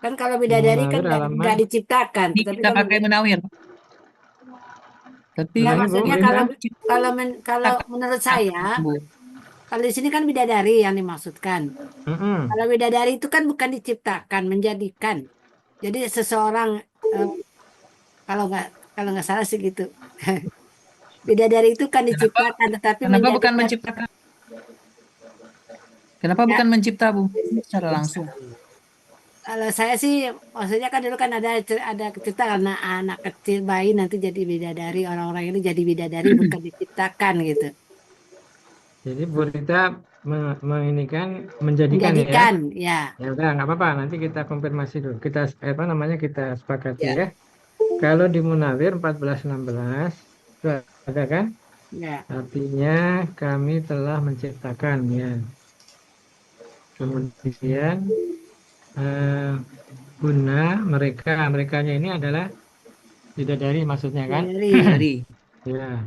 Kan kalau bidadari kan nggak diciptakan. Ini Tapi kita pakai Munawir. Tapi ya, maksudnya kalau menurut saya, kalau di sini kan bidadari yang dimaksudkan. Kalau bidadari itu kan bukan diciptakan, menjadikan. Jadi seseorang kalau nggak salah sih gitu. Bidadari itu kan diciptakan, tetapi kenapa bukan menciptakan? Kenapa bukan mencipta, Bu? Secara langsung. Kalau saya sih, maksudnya kan dulu kan ada cerita karena anak kecil bayi nanti jadi bidadari, orang-orang ini jadi bidadari bukan diciptakan gitu. Jadi Bu Rita menjadikan ya. Ya udah nggak apa-apa, nanti kita konfirmasi dulu. Kita kita sepakati ya. Kalau di Munawir 1416 itu ada kan? Ya. Artinya kami telah menciptakan ya. Kemudian guna merekanya ini adalah bidadari maksudnya kan? Bidadari. Ya.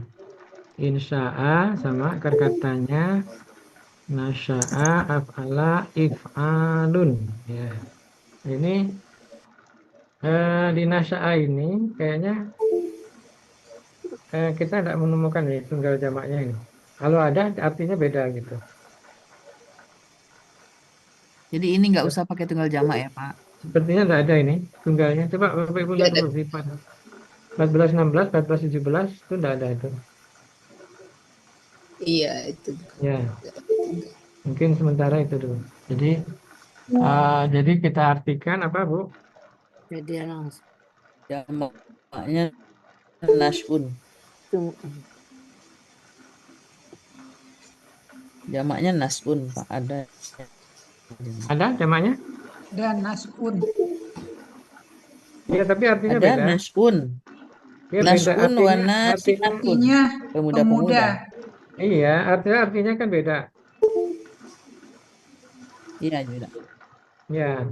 Insya'a sama akar katanya nasya'a af'ala if'alun ya. Ini di nasya'a ini kayaknya kita tidak menemukan ya tunggal jamaknya ini. Kalau ada artinya beda gitu. Jadi ini nggak usah pakai tunggal jamak ya Pak? Sepertinya tidak ada ini tunggalnya. Coba Bapak Ibu lihat dulu di 1416, 1417 itu tidak ada itu. Iya itu. Ya. Mungkin sementara itu dulu. Jadi kita artikan apa Bu? Jadi langsung. Jamaknya nas'un. Jamaknya nas'un Pak, ada. Ada jamaknya? Dan nas'un. Ya, tapi artinya ada beda. nas'un. Ya, Nas'un wa nasi'atun. Artinya pemuda. Iya, artinya kan beda. Iya, beda. Ya.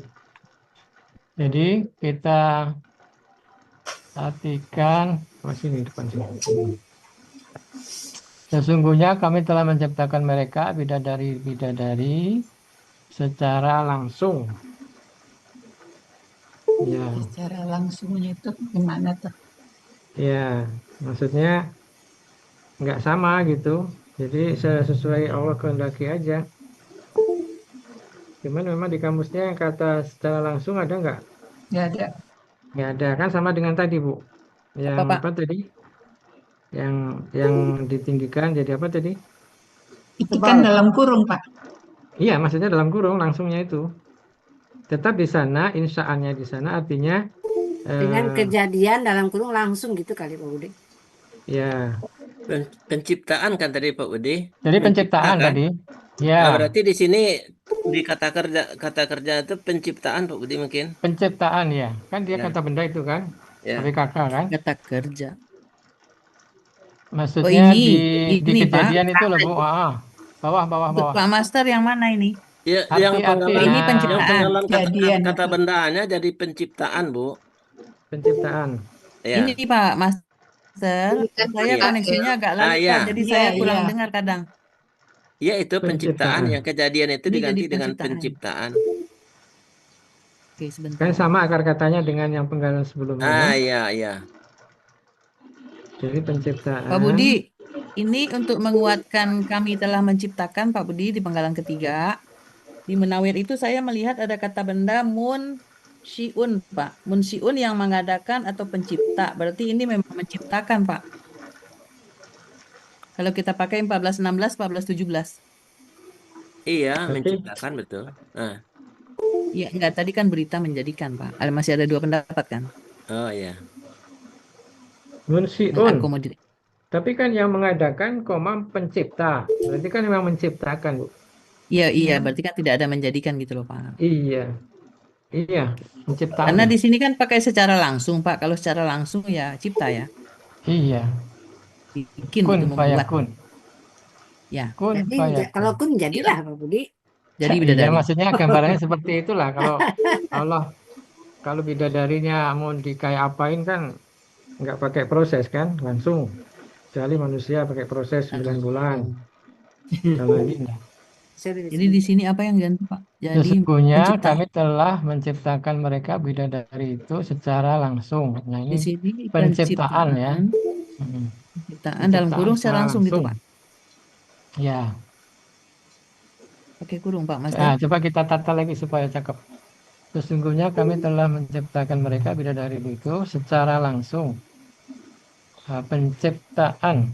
Jadi kita artikan sini depan sini. Sesungguhnya kami telah menciptakan mereka bidadari secara langsung. Ya. Secara langsungnya itu gimana tuh? Ya, maksudnya nggak sama gitu. Jadi sesuai Allah kehendaki aja. Cuman memang di kamusnya yang kata secara langsung ada nggak? Nggak ada. Nggak ada, kan sama dengan tadi Bu. Yang apa tadi? Yang ditinggikan jadi apa tadi? Itu kan dalam kurung Pak. Iya, maksudnya dalam kurung langsungnya itu. Tetap di sana, insya'annya di sana artinya dengan kejadian dalam kurung langsung gitu kali Pak Budi. Ya. Penciptaan kan tadi Pak Budi. Jadi penciptaan tadi. Ya. Nah, berarti di sini di kata kerja itu penciptaan Pak Budi mungkin. Penciptaan ya. Kan dia kata benda itu kan. Ya. KK kan. Kata kerja. Maksudnya ini di kejadian Pak. Itu loh Bu. Bawah. Pak Master yang mana ini? Ya, yang ini penciptaan. Kata bendanya jadi penciptaan, Bu. Penciptaan. Ya. Ini Pak Master, saya koneksinya agak lancar, jadi saya kurang dengar kadang. Ya, itu penciptaan. Yang kejadian itu diganti dengan penciptaan. Oke, sebentar. Kan sama akar katanya dengan yang penggalan sebelumnya kan? Iya. Jadi penciptaan. Pak Budi, ini untuk menguatkan kami telah menciptakan, Pak Budi, di penggalan ketiga. Di Menawir itu saya melihat ada kata benda munsyiun, Pak. Munsyiun yang mengadakan atau pencipta. Berarti ini memang menciptakan, Pak. Kalau kita pakai 1416, 1417. Iya, Tapi menciptakan betul. Nah, Iya, enggak. Tadi kan berita menjadikan, Pak. Masih ada dua pendapat, kan? oh iya. munsiun. Mengakomodir. Tapi kan yang mengadakan, pencipta. Berarti kan memang menciptakan, Bu. Iya. Berarti kan tidak ada menjadikan gitu loh, Pak. Iya, menciptakan. Karena di sini kan pakai secara langsung, Pak. Kalau secara langsung ya cipta ya. Iya. Bikin Kun gitu, membuat. fayakun. Ya. Kun Jadi fayakun. kalau kun jadilah Pak Budi. Jadi Iya, bidadari. maksudnya gambarannya seperti itulah. Kalau Allah, kalau bidadarinya mau kayak apain kan nggak pakai proses kan, langsung. Kecuali manusia pakai proses 9 bulan. Kalau ini enggak. Jadi di sini apa yang ganti, Pak? Jadi Sesungguhnya penciptaan. kami telah menciptakan mereka bidadari itu secara langsung. Nah, Di ini sini penciptaan ya. Penciptaan dalam kurung secara langsung gitu, Pak. Ya. Pakai kurung, Pak, Mas. Nah, coba kita tata lagi supaya cakep. Sesungguhnya kami telah menciptakan mereka bidadari itu secara langsung. Penciptaan.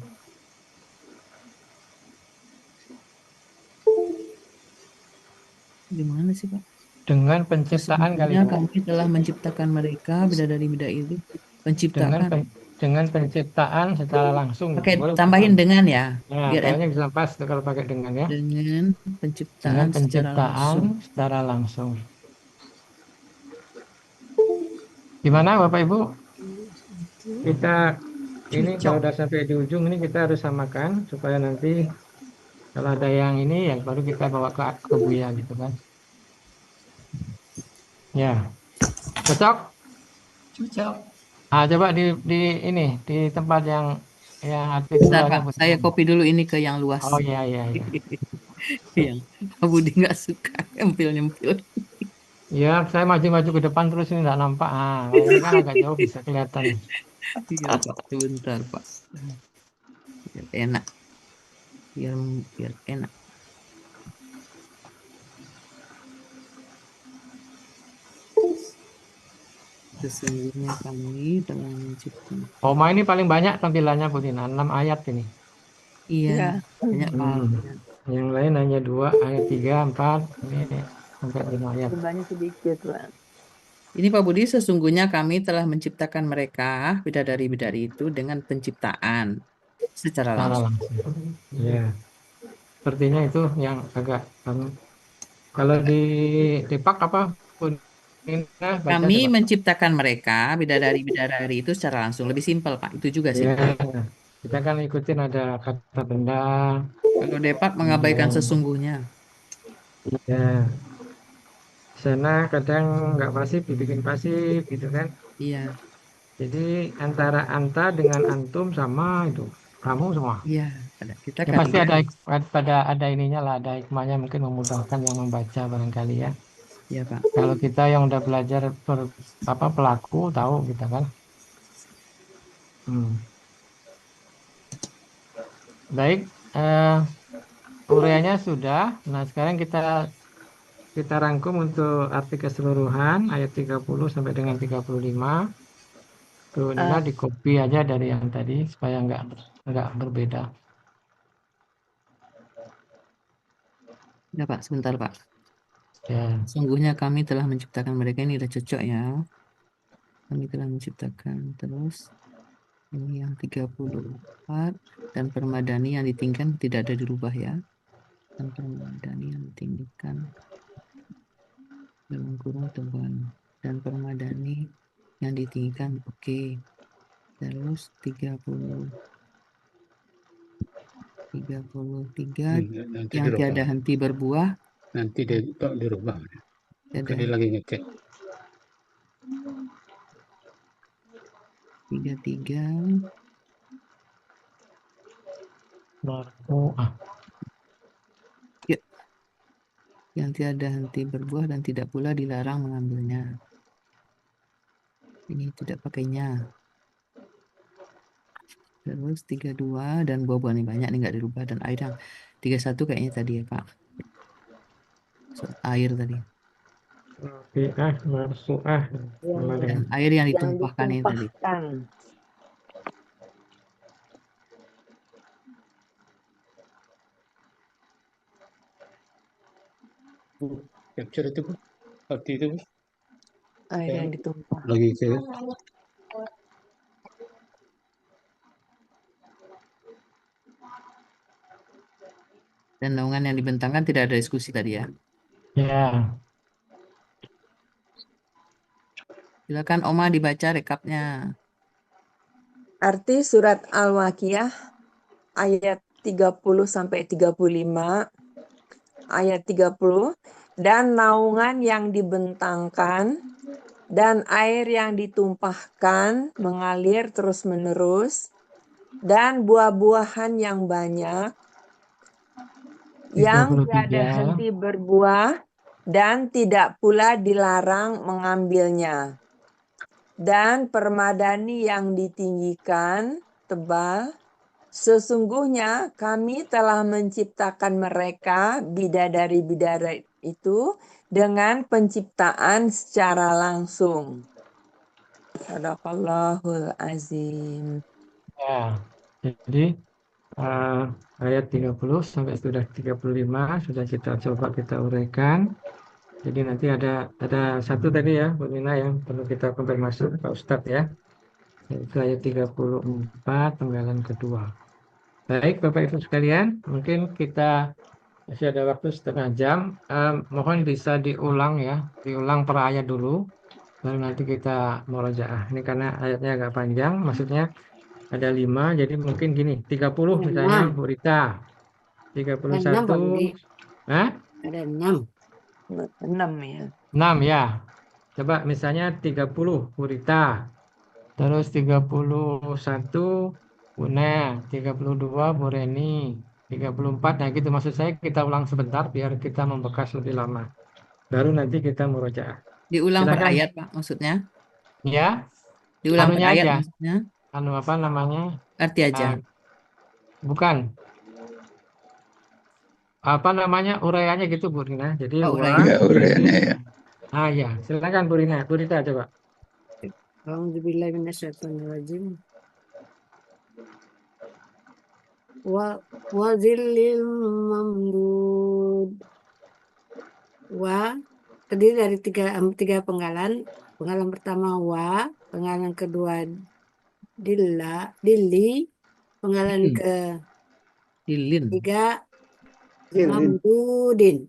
Gimana sih, Pak? Dengan penciptaan kali Sesungguhnya Bu. kami telah menciptakan mereka bidadari-bidadari itu. Penciptakan. Dengan penciptaan secara langsung. Pakai Boleh tambahin bukan? dengan ya. Nah, Biar kayaknya bisa pas tuh kalau pakai dengan ya. dengan Dengan penciptaan penciptaan secara langsung. Gimana Bapak Ibu? Kita ini kalau udah sampai di ujung ini kita harus samakan supaya nanti kalau ada yang ini ya baru kita bawa ke Buya gitu kan. Ya. Cocok? Cocok. Coba di ini di tempat yang arti Bentar, keduanya, Pak. Saya copy dulu ini ke yang luas. Oh iya. Yang Pak Budi nggak suka nyempil-nyempil. Ya, saya maju-maju ke depan terus ini nggak nampak. Kalau ini kan agak jauh bisa kelihatan. Iya, Pak. Sebentar, Pak. Biar enak. Biar enak. Sesungguhnya kami telah menciptakan. Koma ini paling banyak tampilannya Bu Tina, 6 ayat ini. Iya, banyak banget. Yang lain hanya 2, ayat 3, 4, ini sampai 5 ayat. Banyak sedikit, Pak. Ini Pak Budi, sesungguhnya kami telah menciptakan mereka, bidadari-bidadari itu dengan penciptaan secara langsung. Ya, sepertinya itu yang agak kalau di Pak apa? Kami menciptakan mereka, bidadari-bidadari itu secara langsung. Lebih simpel, Pak. Itu juga sih. Ya, kita kan ikutin ada kata benda. Kalau Depak mengabaikan sesungguhnya. Ya. Sana kadang nggak pasif, dibikin pasif gitu kan. Iya. Jadi antara anta dengan antum sama itu. Kamu semua. Iya, kita ya, pasti ada ininya lah, ada hikmahnya mungkin memudahkan yang membaca barangkali ya. Iya, Pak. Kalau kita yang udah belajar pelaku tahu kita kan. Baik, uraiannya sudah. Nah, sekarang kita rangkum untuk arti keseluruhan ayat 30 sampai dengan 35. Tuh, Nina di copy aja dari yang tadi supaya nggak berbeda. Ya, Pak, sebentar, Pak. Ya. Sungguhnya kami telah menciptakan mereka, ini udah cocok ya. Kami telah menciptakan terus ini yang 34 dan permadani yang ditinggikan tidak ada dirubah ya. Dan permadani yang ditinggikan dalam kurung teban dan permadani yang ditinggikan oke. Terus 33 yang tiada henti berbuah nanti dirubah. Tadi lagi ngecek 33 ya. yang tiada henti berbuah dan tidak pula dilarang mengambilnya. Ini tidak pakainya. Terus 32 dan buah-buahan yang banyak nih nggak dirubah, dan air yang 31 kayaknya tadi ya Pak. Air tadi. Rafi'ah, marfu'ah. Sama Dan dengan air yang Yang ditumpahkan ini tadi. ditumpahkan. Capture itu Bu. Arti itu Bu. Air Saya yang ditumpah. lagi ke Dan naungan yang dibentangkan tidak ada diskusi tadi ya. ya. Silakan Oma dibaca rekapnya. Arti surat Al-Waqiah ayat 30 sampai 35, ayat 30, dan naungan yang dibentangkan dan air yang ditumpahkan mengalir terus-menerus, dan buah-buahan yang banyak yang tiada 33. henti berbuah dan tidak pula dilarang mengambilnya. Dan permadani yang ditinggikan, tebal, sesungguhnya kami telah menciptakan mereka, bidadari-bidadari itu, dengan penciptaan secara langsung. Sadaqallahul azim. Ya, jadi ayat 30 sampai sudah 35 sudah kita uraikan. Jadi nanti ada satu tadi ya, Bu Mina, yang perlu kita konfirmasi Pak Ustadz ya. Yaitu ayat 34 penggalan kedua. Baik Bapak Ibu sekalian, mungkin kita masih ada waktu setengah jam. Mohon bisa diulang ya, diulang per ayat dulu. Baru nanti kita murojaah. Ini karena ayatnya agak panjang, maksudnya ada 5, jadi mungkin gini, 30 misalnya Bu Rita, 6 Pak Budi. 31, Hah? Ada 6. 6 ya. 6 ya. Coba misalnya 30 Bu Rita, terus 31 Bu Nel, 32 Bu Reni, 34, nah gitu maksud saya kita ulang sebentar biar kita membekas lebih lama. Baru nanti kita murojaah. Diulang per Silakan. ayat Pak maksudnya. Ya, Diulang per anunya ayat aja. maksudnya. Anu apa namanya? Arti aja. Bukan. Apa namanya uraiannya gitu Bu Rina. Jadi Oh, wah. Ya, uraiannya ya. Ah ya, silakan Bu Rina. Bu Rita coba. A'udzubillahi minasyaitonirrajim. Wa zillil mamdud. Wa terdiri dari tiga penggalan. Penggalan pertama wa, penggalan kedua dilli, penggalan ketiga mamdudin.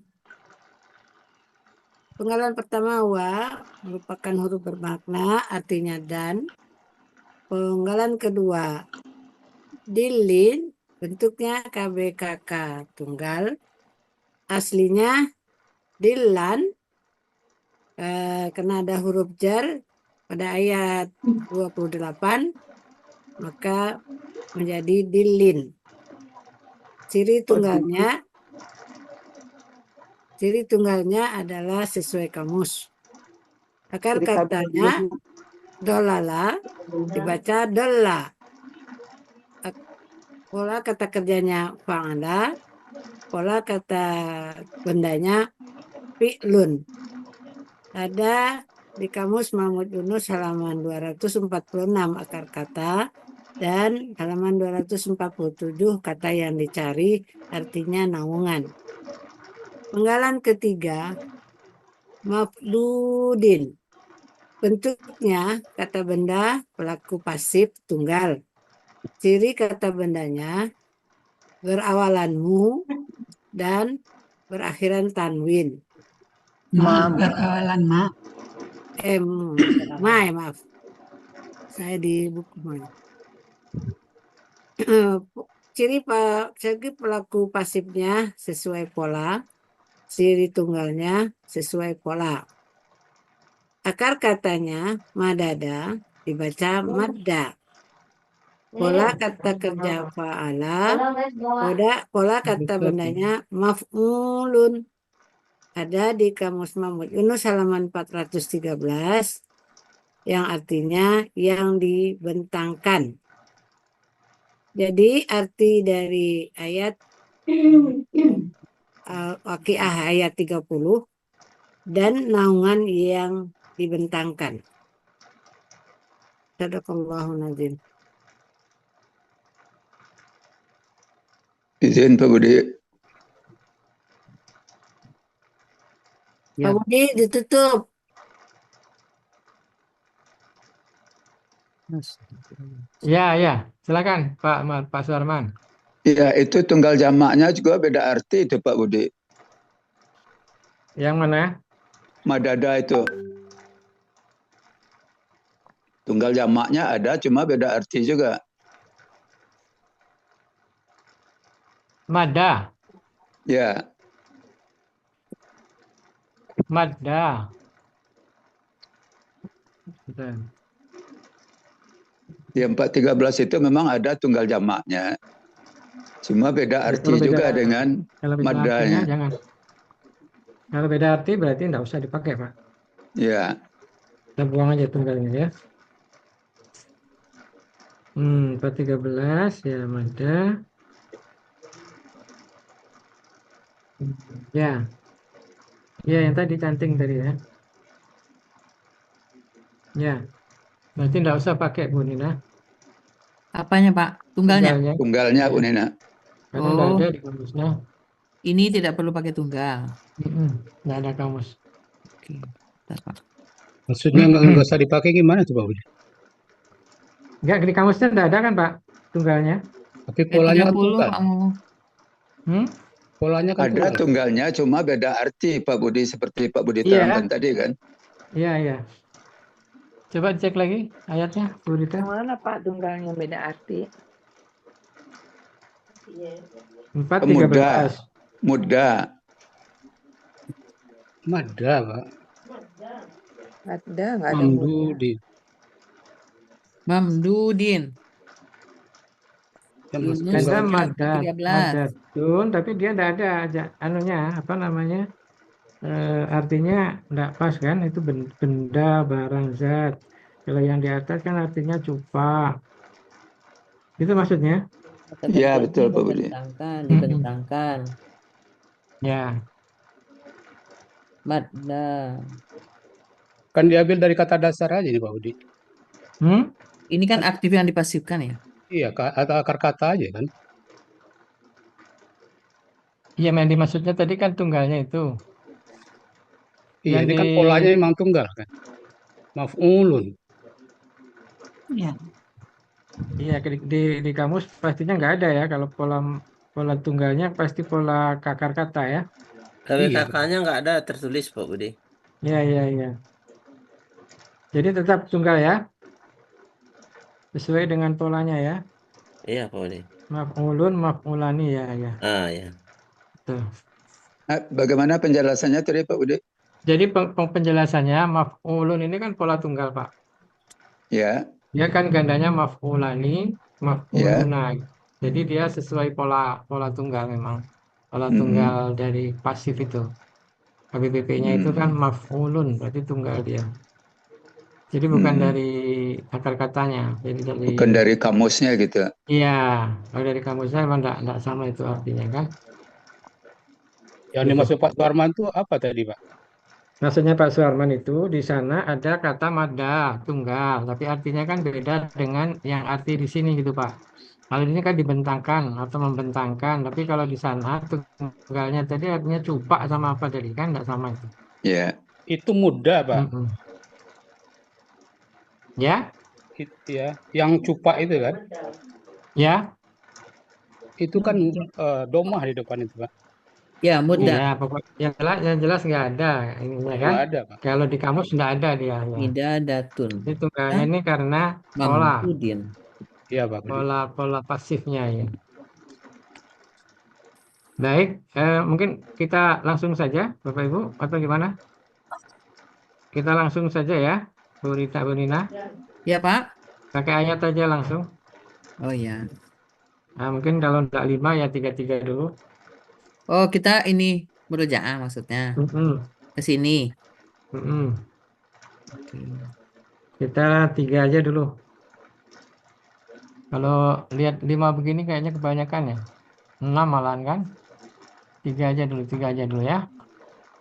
Penggalan pertama wa merupakan huruf bermakna, artinya dan. Penggalan kedua dillin, bentuknya KBKK tunggal. Aslinya dillan, karena ada huruf jar pada ayat 28, maka menjadi dillin. Ciri tunggalnya adalah sesuai kamus. Akar katanya dolala dibaca dolla. Pola kata kerjanya fa'ala, pola kata bendanya fi'lun. Ada di kamus Mahmud Yunus halaman 246 akar kata dan halaman 247 kata yang dicari artinya naungan. Penggalan ketiga mafdudin. Bentuknya kata benda pelaku pasif tunggal. Ciri kata bendanya berawalan mu dan berakhiran tanwin. Berawalan ma. Maaf. Saya di buku mana. Ciri pelaku pasifnya sesuai pola, ciri tunggalnya sesuai pola. Akar katanya madada dibaca madda. Pola kata kerja fa'ala, pola kata bendanya maf'ulun. ada di Kamus Mahmud Yunus halaman 413 yang artinya yang dibentangkan. Jadi arti dari ayat Waqiah ayat 30 dan naungan yang dibentangkan. Sadaqallahul azim. Izin Pak Budi. Pak Budi ditutup. Ya, silakan Pak Suarman. Iya, itu tunggal jamaknya juga beda arti itu Pak Budi. Yang mana? Madada itu. Tunggal jamaknya ada, cuma beda arti juga. Madda. Ya. Madda. Di 413 itu memang ada tunggal jamaknya. Cuma beda arti juga dengan madanya. Jangan. Kalau beda arti berarti enggak usah dipakai, Pak. Ya. Kita buang aja tunggalnya ya. 413 ya madda. Ya. Ya, yang tadi canting tadi ya. Ya. Berarti enggak usah pakai Bu Nina. Apanya Pak? Tunggalnya? Tunggalnya Bu Nina. Karena enggak ada di kamusnya. Ini tidak perlu pakai tunggal. Enggak ada kamus. Oke. Bentar, Pak. Maksudnya nggak usah dipakai gimana tuh Pak Budi? Enggak, di kamusnya enggak ada kan Pak tunggalnya? Tapi polanya kan tunggal. Polanya kan ada tunggalnya, cuma beda arti Pak Budi, seperti Pak Budi terangkan tadi kan. Iya. Coba cek lagi ayatnya, Bu Rita. Mana Pak tunggalnya beda arti? 413. Muda. Madda, Pak. Ada, nggak ada Mamdudin. Mamdudin. Ada madatun, tapi dia enggak ada anunya, apa namanya? Artinya enggak pas kan, itu benda, barang, zat. Kalau yang di atas kan artinya cupa. Itu maksudnya? Iya, betul Pak Budi. Dibentangkan. Ya. Madda. Kan diambil dari kata dasar aja nih Pak Budi. Ini kan aktif yang dipasifkan ya? Iya, akar kata aja kan. Iya, yang dimaksudnya tadi kan tunggalnya itu. Iya, ini kan polanya memang tunggal kan. Maf'ulun. Iya. Iya, di kamus pastinya nggak ada ya. Kalau pola tunggalnya pasti pola akar kata ya. Tapi kakaknya nggak ada tertulis Pak Budi. Iya. Jadi tetap tunggal ya. Sesuai dengan polanya ya. Iya Pak Budi. Maf'ulun, maf'ulani ya. Ya. Tuh. Nah, bagaimana penjelasannya tadi Pak Budi? Jadi penjelasannya maf'ulun ini kan pola tunggal Pak. Ya. Dia kan gandanya maf'ulani, maf'uluna. Jadi dia sesuai pola tunggal memang. Pola tunggal dari pasif itu. KBBP-nya itu kan maf'ulun, berarti tunggal dia. Jadi bukan dari akar katanya. Jadi bukan dari kamusnya gitu. Iya, kalau dari kamusnya memang enggak sama itu artinya kan. Yang dimaksud Pak Suarman itu apa tadi Pak? Maksudnya Pak Suarman itu di sana ada kata madda, tunggal, tapi artinya kan beda dengan yang arti di sini gitu Pak. Kalau ini kan dibentangkan atau membentangkan, tapi kalau di sana tunggalnya tadi artinya cupak sama apa tadi kan enggak sama itu. Iya. Itu mudah Pak. Ya? Ya, yang cupak itu kan? Ya. Itu kan domah di depan itu Pak. Ya, mudah. Ya, pokoknya yang jelas nggak ada ininya kan. Nggak ada, Pak. Kalau di kamus nggak ada dia. Idadatun. Ini tunggalnya ini karena pola. Mamdudin. Iya Pak. Pola pasifnya ya. Baik, mungkin kita langsung saja Bapak Ibu atau gimana? Kita langsung saja ya, Bu Rita, Bu Nina. Ya Pak. Pakai ayat aja langsung. Oh ya. Nah, mungkin kalau enggak 5 ya 33 dulu. Oh kita ini Murojaah maksudnya. Mm-mm. Ke sini. Mm-mm. Oke. Kita 3 aja dulu. Kalau lihat 5 begini kayaknya kebanyakan ya. 6 malahan kan. 3 aja dulu ya.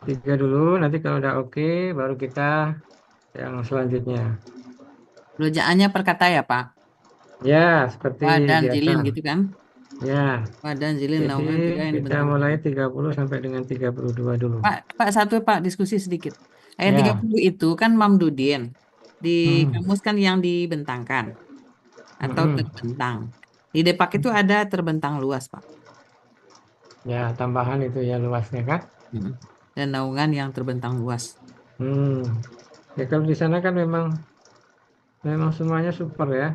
3 dulu, nanti kalau udah oke, baru kita yang selanjutnya. Murojaahnya per kata ya, Pak? Ya, seperti Wa dan biasa. jilin gitu kan? Ya, Wa dan jilin jadi naungan 3 yang kita dibentangkan. mulai 30 sampai dengan 32 dulu. Pak, Pak, diskusi sedikit. Ayat Ya. 30 itu kan mamdudin. Di Hmm. kamus kan yang dibentangkan atau Mm-mm. terbentang. Di Depak itu ada terbentang luas, Pak. Ya, tambahan itu ya luasnya kan. Dan naungan yang terbentang luas. Ya kalau di sana kan memang semuanya super ya.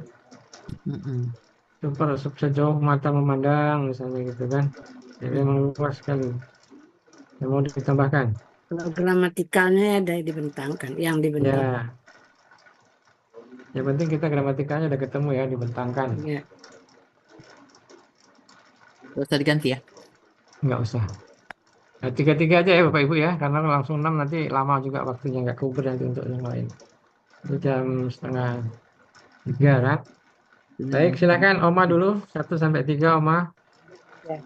Super sejauh mata memandang misalnya gitu kan. Jadi memang luas sekali. Yang mau ditambahkan? Kalau gramatikalnya ada dibentangkan, yang dibentangkan. Ya. Yang penting kita gramatikalnya udah ketemu ya, dibentangkan. Ya. Gak usah diganti ya? Nggak usah. Nah, 3-3 aja ya Bapak Ibu ya, karena langsung 6 nanti lama juga waktunya, nggak cover nanti untuk yang lain. Itu jam 2:30 kan. Baik, silakan Oma dulu 1 sampai 3 Oma. Ya.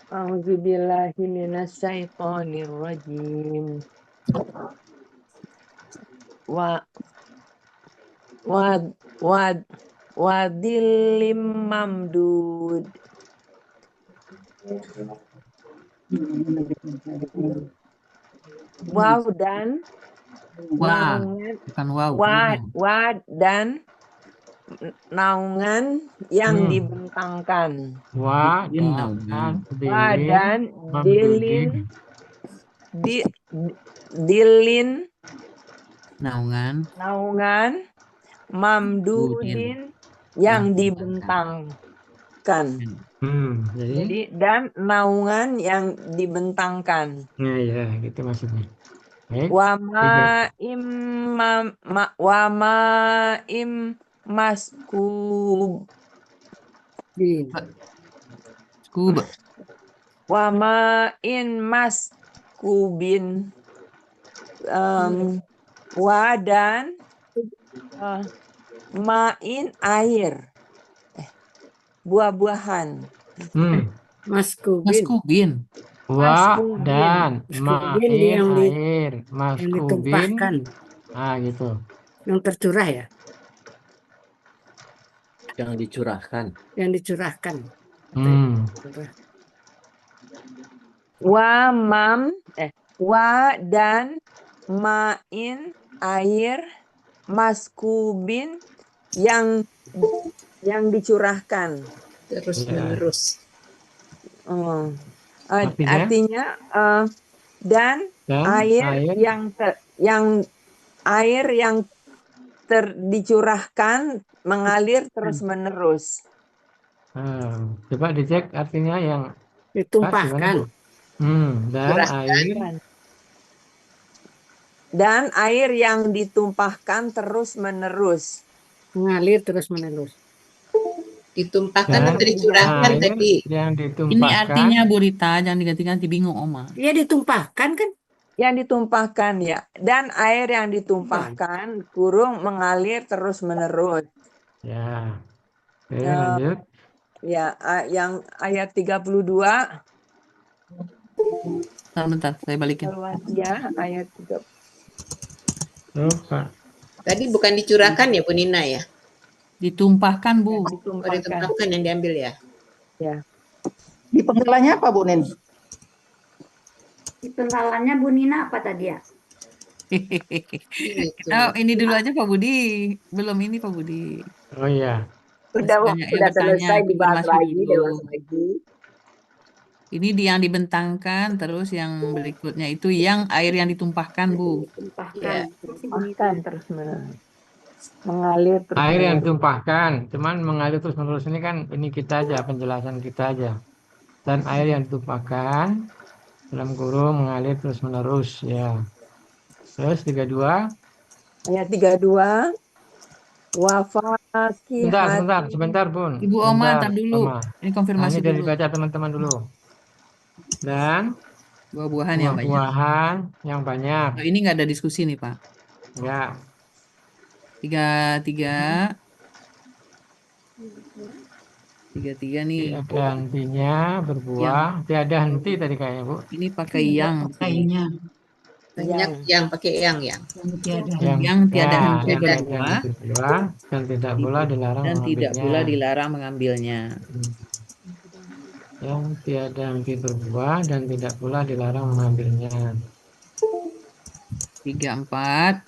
A'udzubillahi minasyaitonirrajim. Wadillim mamdud. Waw dan naungan. Bukan wow. Dan naungan yang dibentangkan. Dan dilin naungan mamdudin yang dibentangkan. Jadi dan naungan yang dibentangkan. Ya, gitu maksudnya. Wama im maskub. Wama in maskubin. Dan main air. Buah-buahan. Maskubin. Dan main air, yang ditumpahkan. Gitu. Yang tercurah ya? Yang dicurahkan. Yang dicurahkan. Dan main air maskubin yang dicurahkan terus menerus. Artinya dan air yang dicurahkan mengalir terus menerus. Coba dicek artinya yang ditumpahkan. Dan air yang ditumpahkan terus menerus. Mengalir terus menerus. Ditumpahkan atau dicurahkan tadi? Ini artinya Bu Rita, jangan diganti-ganti, bingung Oma. Ya ditumpahkan kan? Yang ditumpahkan ya. Dan air yang ditumpahkan kurung mengalir terus menerus. Ya. Oke, lanjut. Ya, yang ayat 32. Bentar, saya balikin. Ya, ayat 32. Pak. Tadi bukan dicurahkan ya Bu Nina ya? Ditumpahkan Bu. Ditumpahkan yang diambil ya? Ya. Di penggalanya apa Bu Nin? Di penggalannya Bu Nina apa tadi ya? Ini dulu aja Pak Budi. Belum ini Pak Budi. Oh iya. Sudah selesai dibahas lagi. Ini yang dibentangkan, terus yang berikutnya itu yang air yang ditumpahkan Bu. Ditumpahkan terus menerus. Mengalir terus. Air yang ditumpahkan, cuman mengalir terus menerus ini kan ini kita aja, penjelasan kita aja. Dan air yang ditumpahkan dalam kurung mengalir terus menerus ya. Terus 32. Ayat 32. Sebentar Bun. Ibu Oma, ntar dulu. Ini konfirmasi ini dari dulu. baca teman-teman dulu. dan buah-buahan yang banyak. buah-buahan yang banyak. Oh, ini nggak ada diskusi nih, Pak. Ya, 33 nih. ada hentinya berbuah, tiada henti tadi kayaknya, Bu. Ini pakai Tidak yang. pakainya. Banyak yang pakai yang. Yang tiada. Yang tiada henti yang berbuah tiada henti berbuah dan tidak pula dilarang dan tidak mengambilnya. pula dilarang mengambilnya. Yang tiada henti berbuah dan tidak pula dilarang mengambilnya. 34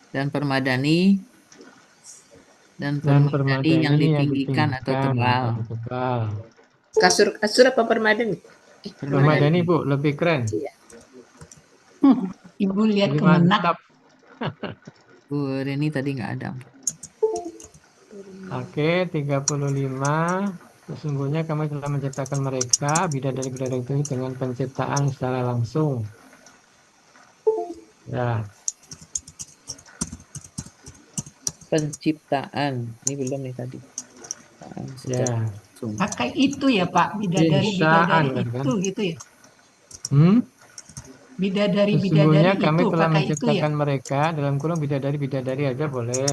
dan permadani yang ditinggikan atau tebal. Kasur apa permadani? Permadani, Bu, lebih keren. Iya. Ibu lihat Lebih kemenak. mantap. Bu Reni tadi nggak ada. Oke, 35. Sesungguhnya kami telah menciptakan mereka, bidadari-bidadari itu dengan penciptaan secara langsung. Ya, Penciptaan. Ini belum nih tadi. ya. Pakai itu ya Pak, bidadari-bidadari Insaan, kan? itu gitu ya. Sesungguhnya Bidadari-bidadari kami itu telah pakai itu ya. menciptakan mereka, dalam kurung bidadari-bidadari aja boleh.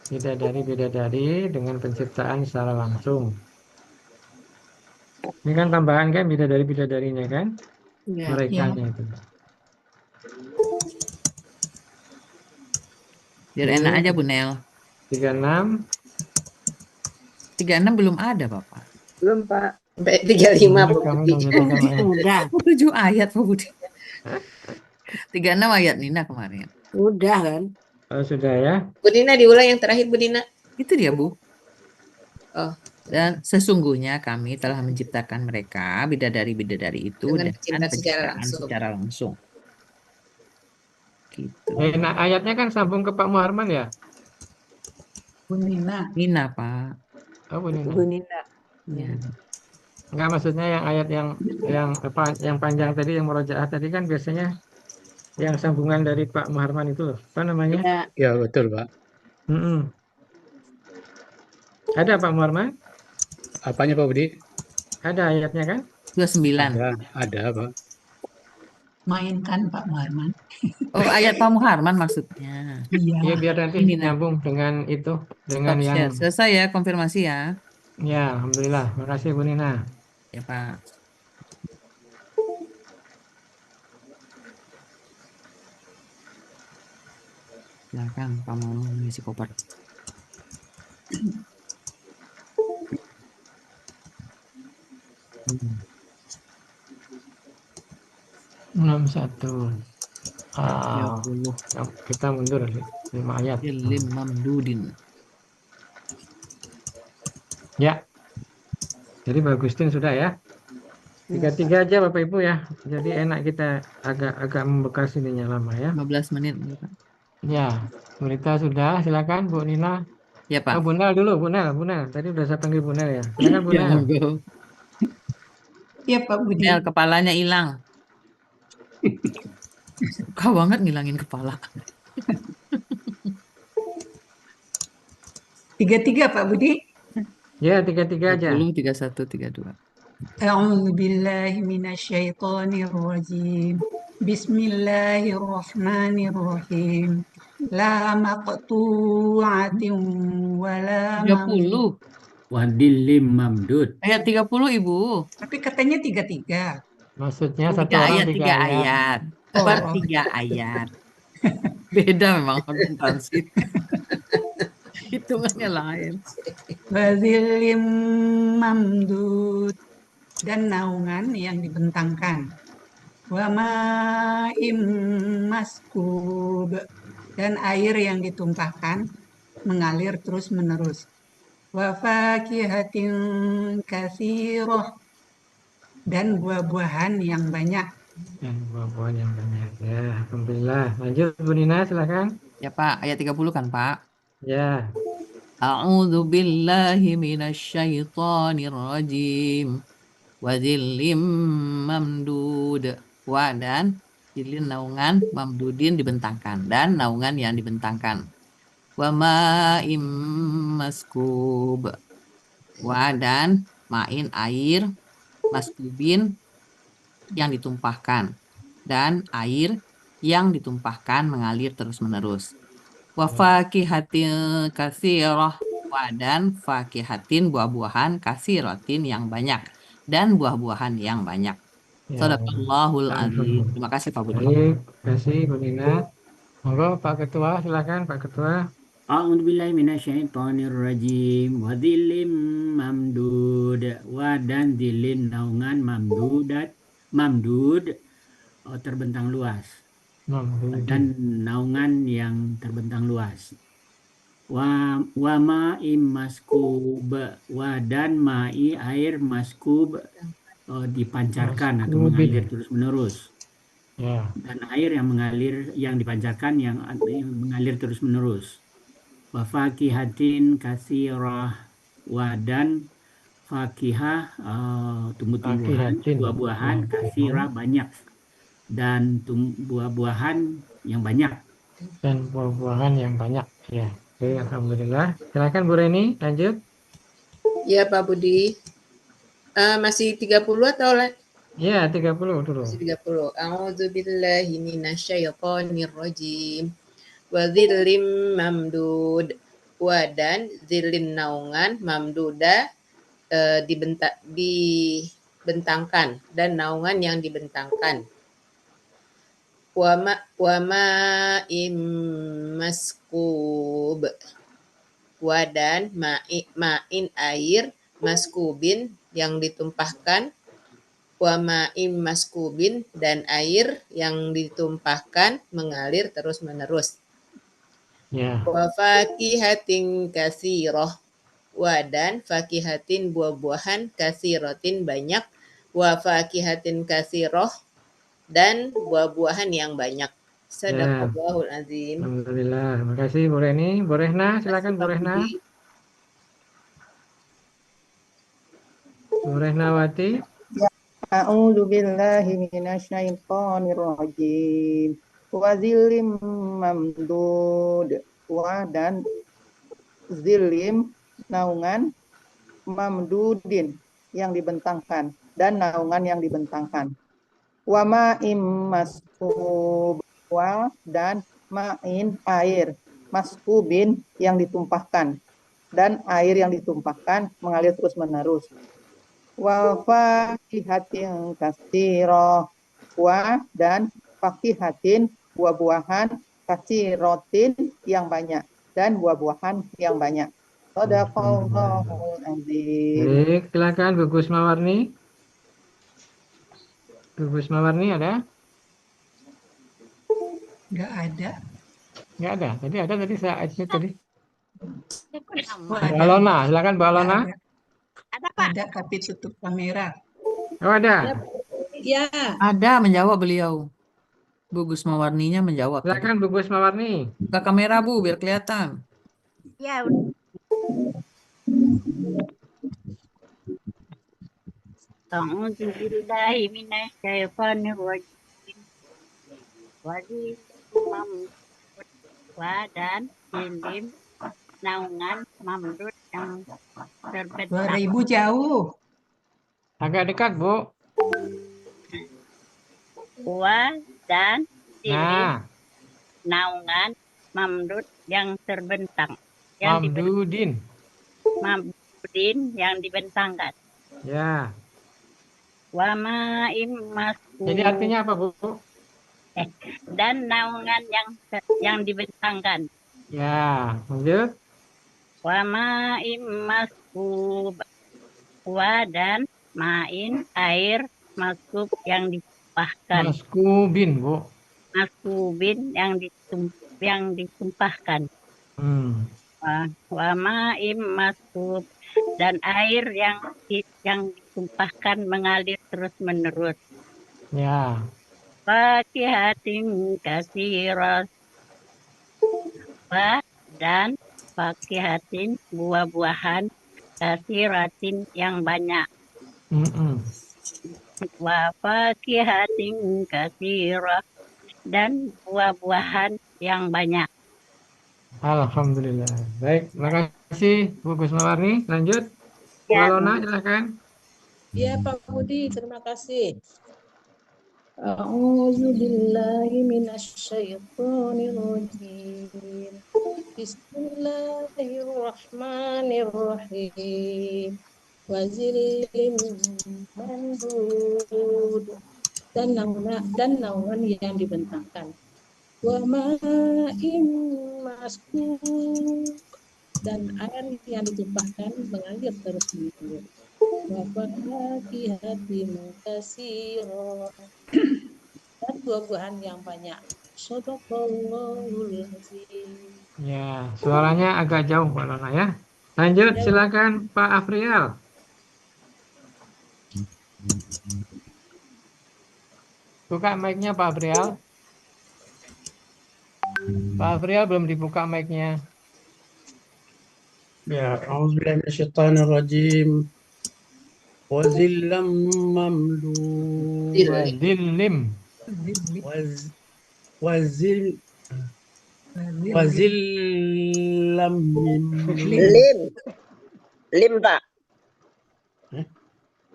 Bidadari-bidadari dengan penciptaan secara langsung. Ini kan tambahan kan bidadari-bidadarinya kan? Ya, Merekanya ya. itu. Biar enak aja Bu Nel. 36. 36 belum ada Bapak. Belum Pak. Sampai 35 Pak Budi. Udah. 7 ayat Pak Budi. 36 ayat Nina kemarin. Udah kan? Oh, sudah ya. Bu Dina diulang yang terakhir Bu Dina. Itu dia Bu. Oh. Dan sesungguhnya kami telah menciptakan mereka bidadari-bidadari itu dengan penciptaan secara langsung. Gitu. Nah, ayatnya kan sambung ke Pak Muharman ya? Bu Nina. Nina Pak. Oh, Bu Nina. Bu Nina. Ya. Enggak, maksudnya yang ayat yang panjang tadi, yang murojaah tadi kan biasanya yang sambungan dari Pak Muharman itu, apa namanya? Ya betul Pak. Ada Pak Muharman? Apanya Pak Budi? Ada ayatnya kan? 29. Ada Pak. Mainkan Pak Muharman. Oh, ayat Pak Muharman maksudnya. Iya. Ya, biar nanti nyambung dengan itu, dengan yang selesai ya, konfirmasi ya. Ya, alhamdulillah. Makasih Bu Nina. Ya Pak. Silakan Pak mau mengisi koper. Enam satu. Kita mundur 5 ayat. Lim mamdudin. Ya. Jadi Pak Agustin sudah ya. 33 aja Bapak Ibu ya. Jadi enak kita agak membekas ininya lama ya. 15 menit. Ya. Berita sudah. Silakan Bu Nina. Ya Pak. Oh, Bu Nel dulu, Bu Nel. Tadi udah saya panggil Bu Nel ya. Silakan Bu Nel. Iya Pak Budi. Nel, kepalanya hilang. Suka banget ngilangin kepala. 33 Pak Budi. Ya, 33 aja. 30, 31, 32. A'udzu billahi minasyaitonir rajim. Bismillahirrahmanirrahim. La maqtu'atin wa la 30. Wadillim mamdud. Ayat 30 Ibu. Tapi katanya 33. Maksudnya satu 3 orang ayat, 3 3 ayat. ayat. Per 3 ayat. Beda memang akuntansi. Hitungannya lain. Wazillim mamdud. Dan naungan yang dibentangkan. Wa ma'im maskub. Dan air yang ditumpahkan mengalir terus menerus. Wa fakihatin katsirah. Dan buah-buahan yang banyak. Dan buah-buahan yang banyak. Ya, alhamdulillah. Lanjut Bu Nina, silakan. Ya Pak, ayat 30 kan Pak? Ya. A'udzu billahi minasyaitonir rajim. Wa dzillim mamdud. Wa dan dzillin naungan, mamdudin dibentangkan dan naungan yang dibentangkan. Wa ma'im maskub. Wa dan ma'in air maskubin yang ditumpahkan, dan air yang ditumpahkan mengalir terus-menerus. Wa fakihatin katsirah, dan fakihatin buah-buahan katsiratin yang banyak, dan buah-buahan yang banyak. Ya, Shadaqallahul azim. Terima kasih Pak Budi. baik, terima kasih Bu Nina. Monggo Pak Ketua, silakan Pak Ketua. A'udzubillahi minasyaitonirrajim. Wa dhilim mamdud. Wa dan dhilin naungan mamdud terbentang luas. Dan naungan yang terbentang luas. Wa ma'im maskub. Wa dan ma'i air maskub dipancarkan atau mengalir terus-menerus. Ya. Dan air yang mengalir, yang dipancarkan, yang mengalir terus-menerus. Wa fakihatin katsirah, wa dan fakihah tumbuh-tumbuhan, buah-buahan katsirah banyak, dan buah-buahan yang banyak. Dan buah-buahan yang banyak. Ya. Oke, alhamdulillah. Silakan Bu Reni, lanjut. Ya Pak Budi. Masih 30 atau Ya, 30 dulu. masih 30. A'udzubillahi minasyaitonirrajim. Wa dhillim mamdud. Wa dan zilin naungan mamduda dibentangkan, dan naungan yang dibentangkan. Wa ma'im maskub. Wa dan ma'in air maskubin yang ditumpahkan. Wa ma'im maskubin dan air yang ditumpahkan mengalir terus-menerus. Ya. Wa fakihatin katsirah, wa dan fakihatin buah-buahan katsiratin banyak, wa fakihatin katsirah dan buah-buahan yang banyak. Sadaqallahul azim. Alhamdulillah. Terima kasih Bu Reni. Bu Rehna, silakan Bu Rehna. Bu Rehnawati. A'udzu billahi minasyaitonir rajim. Wa zilim mamdud. Wa dan zilim naungan mamdudin yang dibentangkan, dan naungan yang dibentangkan. Wa ma'im maskub. Wa dan ma'in air maskubin yang ditumpahkan, dan air yang ditumpahkan mengalir terus-menerus. Wa fakihatin katsirah, wa dan fakihatin buah-buahan katsiratin yang banyak, dan buah-buahan yang banyak. Shadaqallahul azim. Baik, silakan Bu Gusmawarni. Bu Gusmawarni ada? Nggak ada. Nggak ada. Tadi ada tadi saya itu tadi. Oh, Bu Alona, silakan Bu Alona. Ada Pak. Ada tapi tutup kamera. Oh, ada. Ya. Ada, menjawab beliau. Bu Gusmawarninya menjawab. Silakan Bu Gusmawarni. Buka kamera Bu, biar kelihatan. Ya. A'udzu billahi minasyaitonir rajim. Wa dan zilim naungan mamdud yang terbentang. 2000 jauh. Agak dekat, Bu. Wa dan zilim Nah, naungan mamdud yang terbentang. Mamdudin. Mamdudin yang dibentangkan. Ya. Wa ma'im maskub. Jadi artinya apa, Bu? Dan naungan yang dibentangkan. Ya, lanjut. Wa ma'im maskub. Wa dan ma'in air maskub yang ditumpahkan. Maskubin, Bu. Maskubin yang ditumpahkan. Wa ma'im maskub dan air yang ditumpahkan mengalir terus-menerus. Ya. Fakihatin katsirah, dan fakihatin buah-buahan katsiratin yang banyak. Wa fakihatin katsirah dan buah-buahan yang banyak. Alhamdulillah. Baik, terima kasih Bu Gusmawarni. Lanjut. Bu Ya. Alona, silakan. Ya Pak Budi, terima kasih. A'udzu billahi minasyaitonir rajim. Bismillahirrahmanirrahim. Wazillim mandud dan naungan yang dibentangkan. Wa ma'in maskub dan air yang ditumpahkan mengalir terus menerus. Wa fakihatin katsira dan buah-buahan yang banyak. Shadaqallahul azim. Ya, suaranya agak jauh Mbak Lona ya. Lanjut, silakan Pak Afrial. Buka mic-nya Pak Afrial. Pak Afrial belum dibuka mic-nya. Ya, a'udzubillahi minasyaitonirrajim. Wazillam mamdud. Wazillim. Wazillam Lim Pak.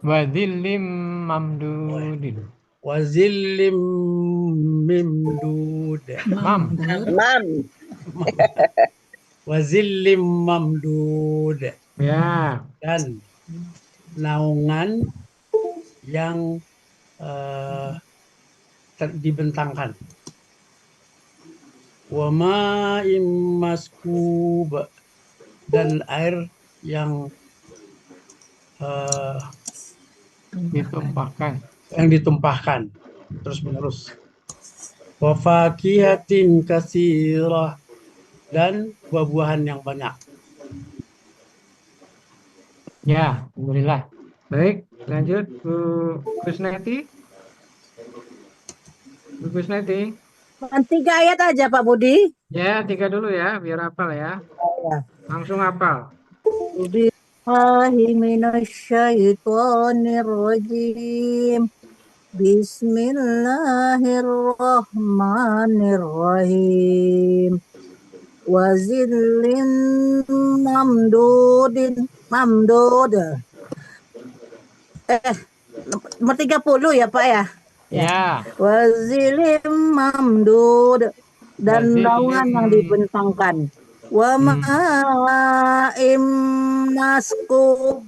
Wazillim mamdudin. Wazillim mimdud. Mam. Wazillim mamdud. Ya. Dan naungan yang dibentangkan. Wa ma'im maskub dan air yang ditumpahkan terus menerus. Wa fakihatin katsirah dan buah-buahan yang banyak. Ya, alhamdulillah. Baik, lanjut Bu Kusneti. Bu Kusneti. 3 ayat aja Pak Budi. Ya, 3 dulu ya, biar hafal ya. Langsung hafal. Bismillahirrahmanirrahim. Bismillahirrahmanirrahim. Wazillim mamdud. Nomor 30 ya Pak ya? Ya. Wazillim mamdud dan naungan yang dibentangkan. Wa ma'im maskub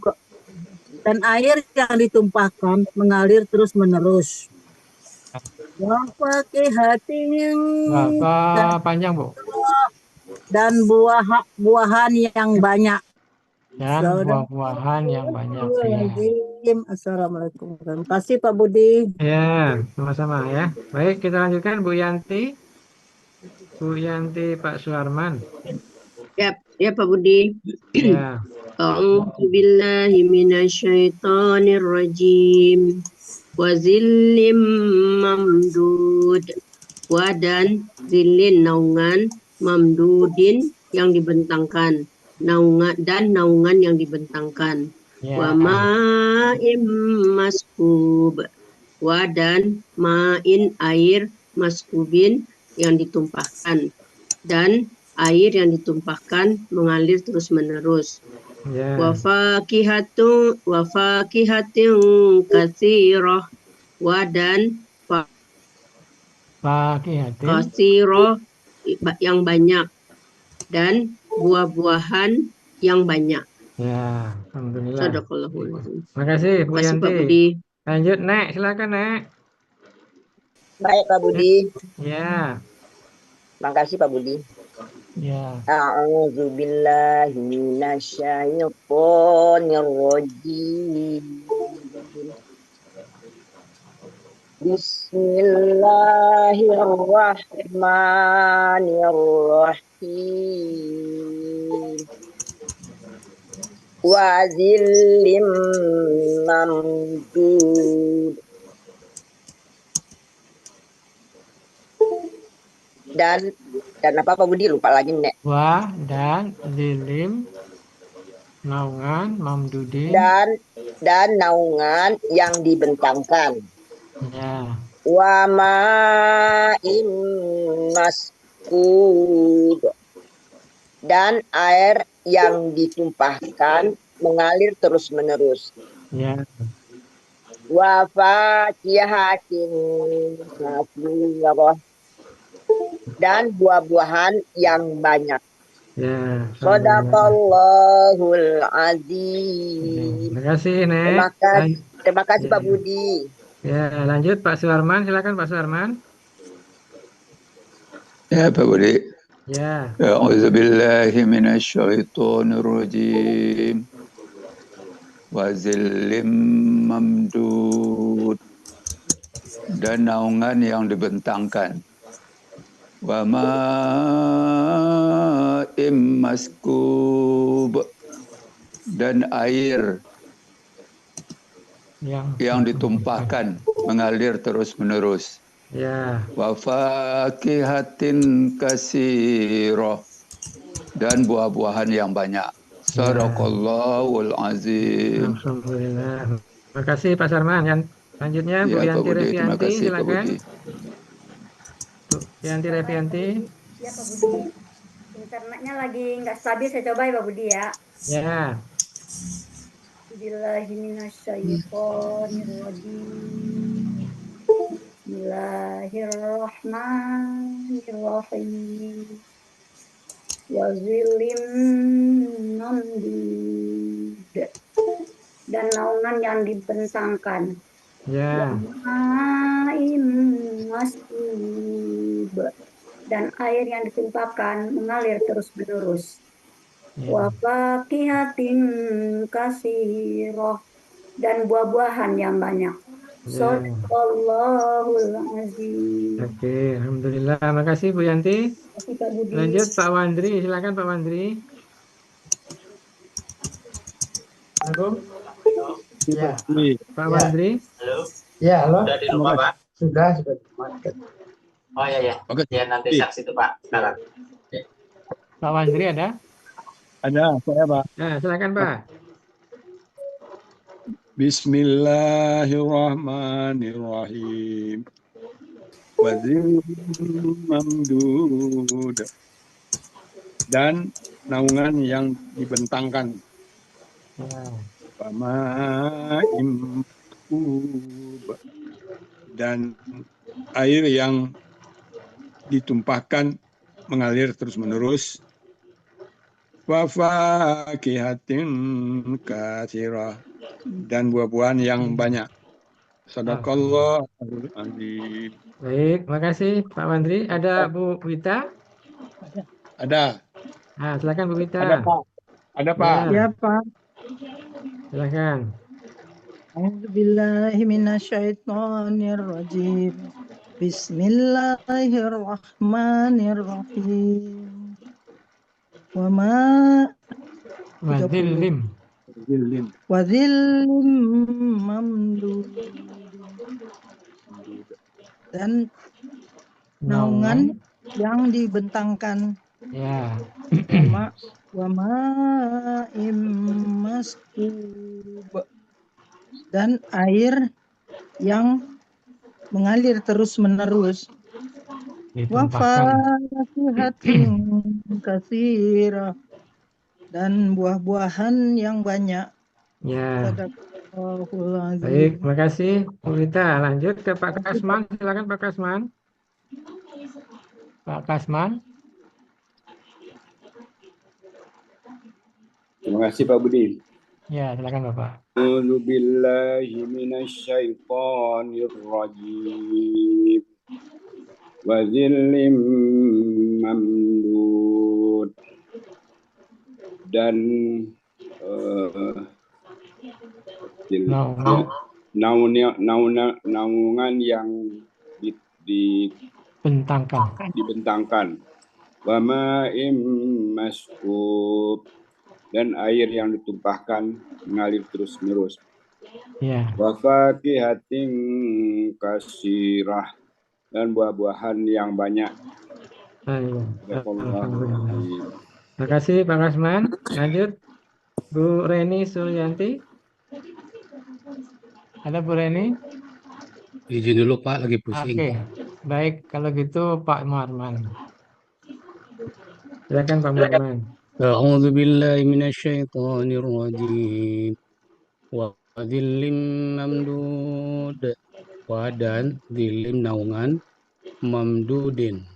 dan air yang ditumpahkan mengalir terus menerus. Wa fakihatin panjang Bu. Dan buah-buahan yang banyak. Dan buah-buahan yang banyak. Ya. Assalamualaikum. Terima kasih Pak Budi. Ya, sama-sama ya. Baik, kita lanjutkan Bu Yanti. Bu Yanti Pak Suharman. Ya Pak Budi. Ya. A'udzu billahi minasyaitonir rajim. Wazillim mamdud. Dan zillin naungan, mamdudin yang dibentangkan. Naungan yang dibentangkan. Wa ma'im maskub. Dan ma'in air maskubin yang ditumpahkan. Dan air yang ditumpahkan mengalir terus menerus. Wa fakihatin katsirah. Dan katsirah yang banyak. Dan buah-buahan yang banyak. Ya, alhamdulillah. Sadaqallahul azim. Terima kasih Bu Terima kasih, Yanti. Pak Budi. Lanjut Nek, silakan Nek. Baik Pak Budi. Ya. Terima kasih Pak Budi. Ya. A'udzu billahi minasyaitonir rajim. Bismillahirrahmanirrahim. Wazillim mamdud. Dan apa Pak Budi, lupa lagi Nek. Wa dan zilim naungan mamdudin dan naungan yang dibentangkan. Ya. Wa ma'im maskub dan air yang ditumpahkan mengalir terus menerus. Ya. wa fakihatin katsirah, dan buah-buahan yang banyak. Ya, alhamdulillah. Shadaqallahul azim. Terima kasih, Nek. Terima kasih Ya. Pak Budi. Ya, lanjut Pak Suarman, silakan Pak Suarman. Ya, Pak Budi. Ya. A'udzubillahi minasyaitonirrajim. Wa zillim mamdud, dan naungan yang dibentangkan. Wa ma'im maskub, dan air yang ditumpahkan mengalir terus-menerus. Ya. Wa fakihatin katsirah, dan buah-buahan yang banyak. Sadaqallahul azim. Alhamdulillah. Terima kasih Pak Sarman. Yang selanjutnya Bu Ya, Pak Yanti Budi, terima Revianti, kasih Pak silakan. Budi. Bu Yanti Revianti. Ya Pak Budi. Internetnya lagi nggak stabil, saya coba ya Pak Budi ya. Ya. Bismillahirrahmanirrahim. Bismillahirrahmanirrahim. Ya zilim mamdud, dan naungan yang dibentangkan. Ya. Ma'im maskub, dan air yang ditimpakan mengalir terus-menerus. Wa fakihatin katsirah, dan buah-buahan yang banyak. Shadaqallahul azim. Oke, alhamdulillah. Terima kasih Bu Yanti. Terima kasih Pak Budi. Lanjut Pak Wandri, silakan Pak Wandri. Halo. Ya. Pak Wandri. Halo. Ya, halo. Sudah di rumah, Pak? Sudah. Oh ya. Ya nanti saksi itu, Pak. Sekarang. Pak Wandri ada? Ada, saya Pak. Nah, silakan Pak. Bismillahirrahmanirrahim. Wa zillim mamdud, dan naungan yang dibentangkan. Wa ma'im maskub, dan air yang ditumpahkan mengalir terus-menerus. Wa fakihatin katsirah, dan buah-buahan yang banyak. Sadaqallahul azim. Baik, terima kasih Pak Wandri. Ada Bu Wita? Ada. Nah, silakan Bu Wita. Ada Pak. Ada Pak. Ya, Pak. silakan. A'udzubillahi minasyaitonirrajim. Bismillahirrahmanirrahim. Wa Wadzillim. Mamdud, dan naungan yang dibentangkan. Ya. Wa ma'im maskub, dan air yang mengalir terus-menerus. Wa fakihatin katsirah, dan buah-buahan yang banyak. Ya. Sadaqallahul azim. Baik, terima kasih Bu Wita. Lanjut ke Pak Kasman, silakan Pak Kasman. Pak Kasman. Terima kasih Pak Budi. Ya, silakan Bapak. A'udzubillahi minasyaitonirrajim. Wa zillim mamdud, dan naungan yang dibentangkan. Wa ma'im maskub, dan air yang ditumpahkan mengalir terus-menerus. Ya. Wa fakihatin katsirah, dan buah-buahan yang banyak. Terima kasih Pak Kasman. Lanjut Bu Reni Suryanti. Ada Bu Reni? Izin dulu Pak, lagi pusing. Oke, baik kalau gitu Pak Muharman. Silakan Pak Muharman. A'udzu billahi minasyaitonir rajim. Wa Wadillim mamdud. Wa dan dilim naungan mamdudin.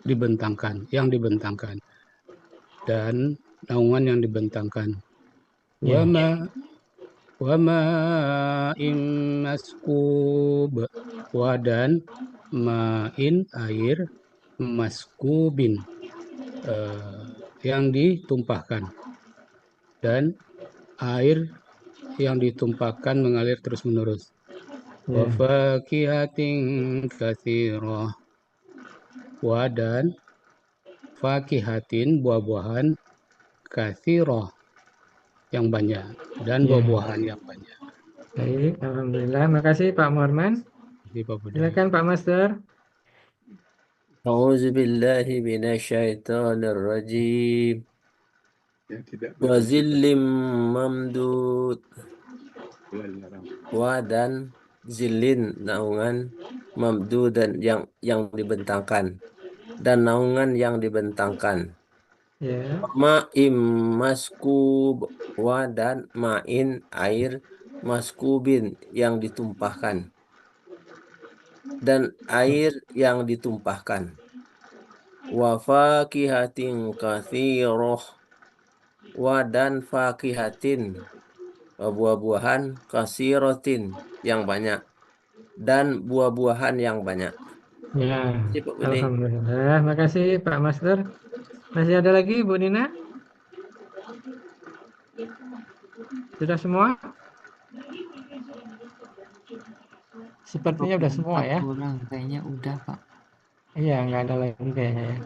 Dibentangkan, yang dibentangkan. Dan naungan yang dibentangkan. Ya. Wama maskub. Wa dan ma'in air maskubin. Yang ditumpahkan. Dan air yang ditumpahkan mengalir terus-menerus. Wa fakihatin katsirah. Wa dan fakihatin buah-buahan katsirah yang banyak dan buah-buahan yang banyak. Baik, alhamdulillah. Makasih Pak Muharman. Silakan Pak Master. A'udzu billahi minasyaitonir rajim. Wa zillim mamdud. Wa dan zilin naungan mamdudan yang dibentangkan dan naungan yang dibentangkan. Ma'im maskub. Wa dan ma'in air maskubin yang ditumpahkan dan air yang ditumpahkan. Wa fakihatin katsirah. Wa dan fakihatin buah-buahan katsiratin yang banyak dan buah-buahan yang banyak. Ya, alhamdulillah. Makasih Pak Master. Masih ada lagi Bu Nina? Sudah semua? Sepertinya udah semua ya. Kayaknya udah Pak. Iya, nggak ada lagi kayaknya ya.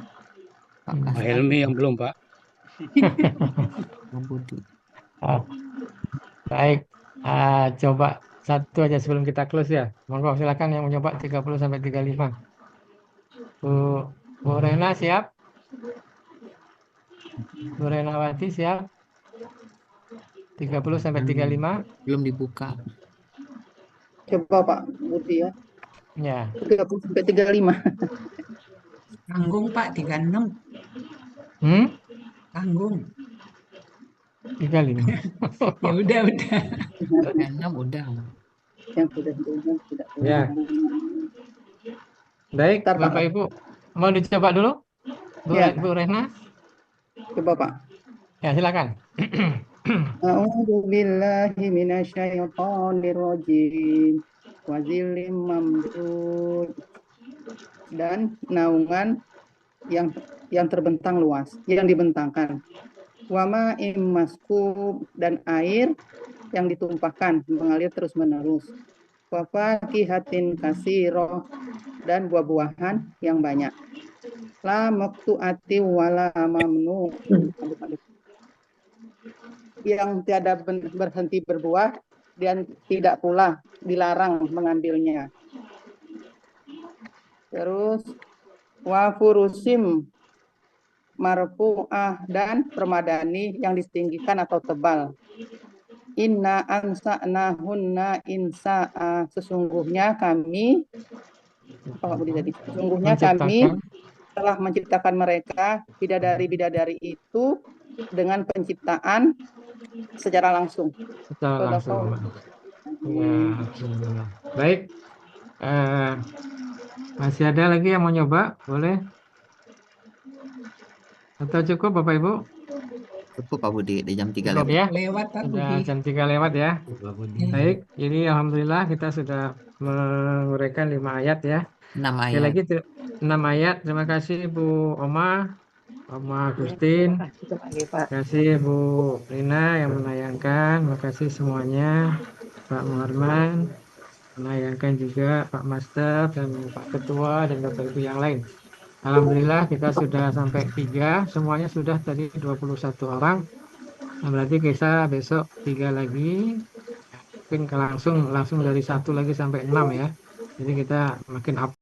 Pak Helmi yang belum Pak. Baik, coba satu aja sebelum kita close ya. Monggo silakan yang mau nyoba 30 sampai 35. Bu Rena siap? Bu Renawati siap? 30 sampai 35. Belum dibuka. Coba Pak Budi ya. Ya. 30 sampai 35. Tanggung Pak 36. Tanggung. 35. Ya udah. 6 udah. Yang sudah tidak. Ya. Baik, Bapak Ibu. Mau dicoba dulu? Bu Rena? Coba Pak. Ya, silakan. A'udzu billahi minasyaitonir rajim. Wa zillim mamdud. Dan naungan yang terbentang luas, yang dibentangkan. Wa ma'im maskub dan air yang ditumpahkan mengalir terus-menerus. Wa fakihatin katsirah dan buah-buahan yang banyak. La maqtu'ati wala mamnu. Yang tiada berhenti berbuah dan tidak pula dilarang mengambilnya. Terus wa furusim marfu'ah dan permadani yang ditinggikan atau tebal. Inna ansa'nahunna insa'a, sesungguhnya kami telah menciptakan mereka bidadari-bidadari itu dengan penciptaan secara langsung. Secara langsung. Ya, alhamdulillah. Baik. Masih ada lagi yang mau nyoba? Boleh? Atau cukup Bapak Ibu? Cukup Pak Budi, di jam 3 cukup lewat. Ya? Lewat Pak Sudah Budi. jam 3 lewat ya. Baik, jadi alhamdulillah kita sudah menguraikan 5 ayat ya. 6 Sekali ayat. lagi 6 ayat. Terima kasih Bu Oma Agustin. Terima kasih Bu Rina yang menayangkan. Terima kasih semuanya. Pak Muharman menayangkan juga, Pak Master dan Pak Ketua dan Bapak Ibu yang lain. Alhamdulillah kita sudah sampai 3, semuanya sudah tadi 21 orang. Nah, berarti kita besok 3 lagi. Mungkin langsung dari 1 lagi sampai 6 ya. Jadi kita makin up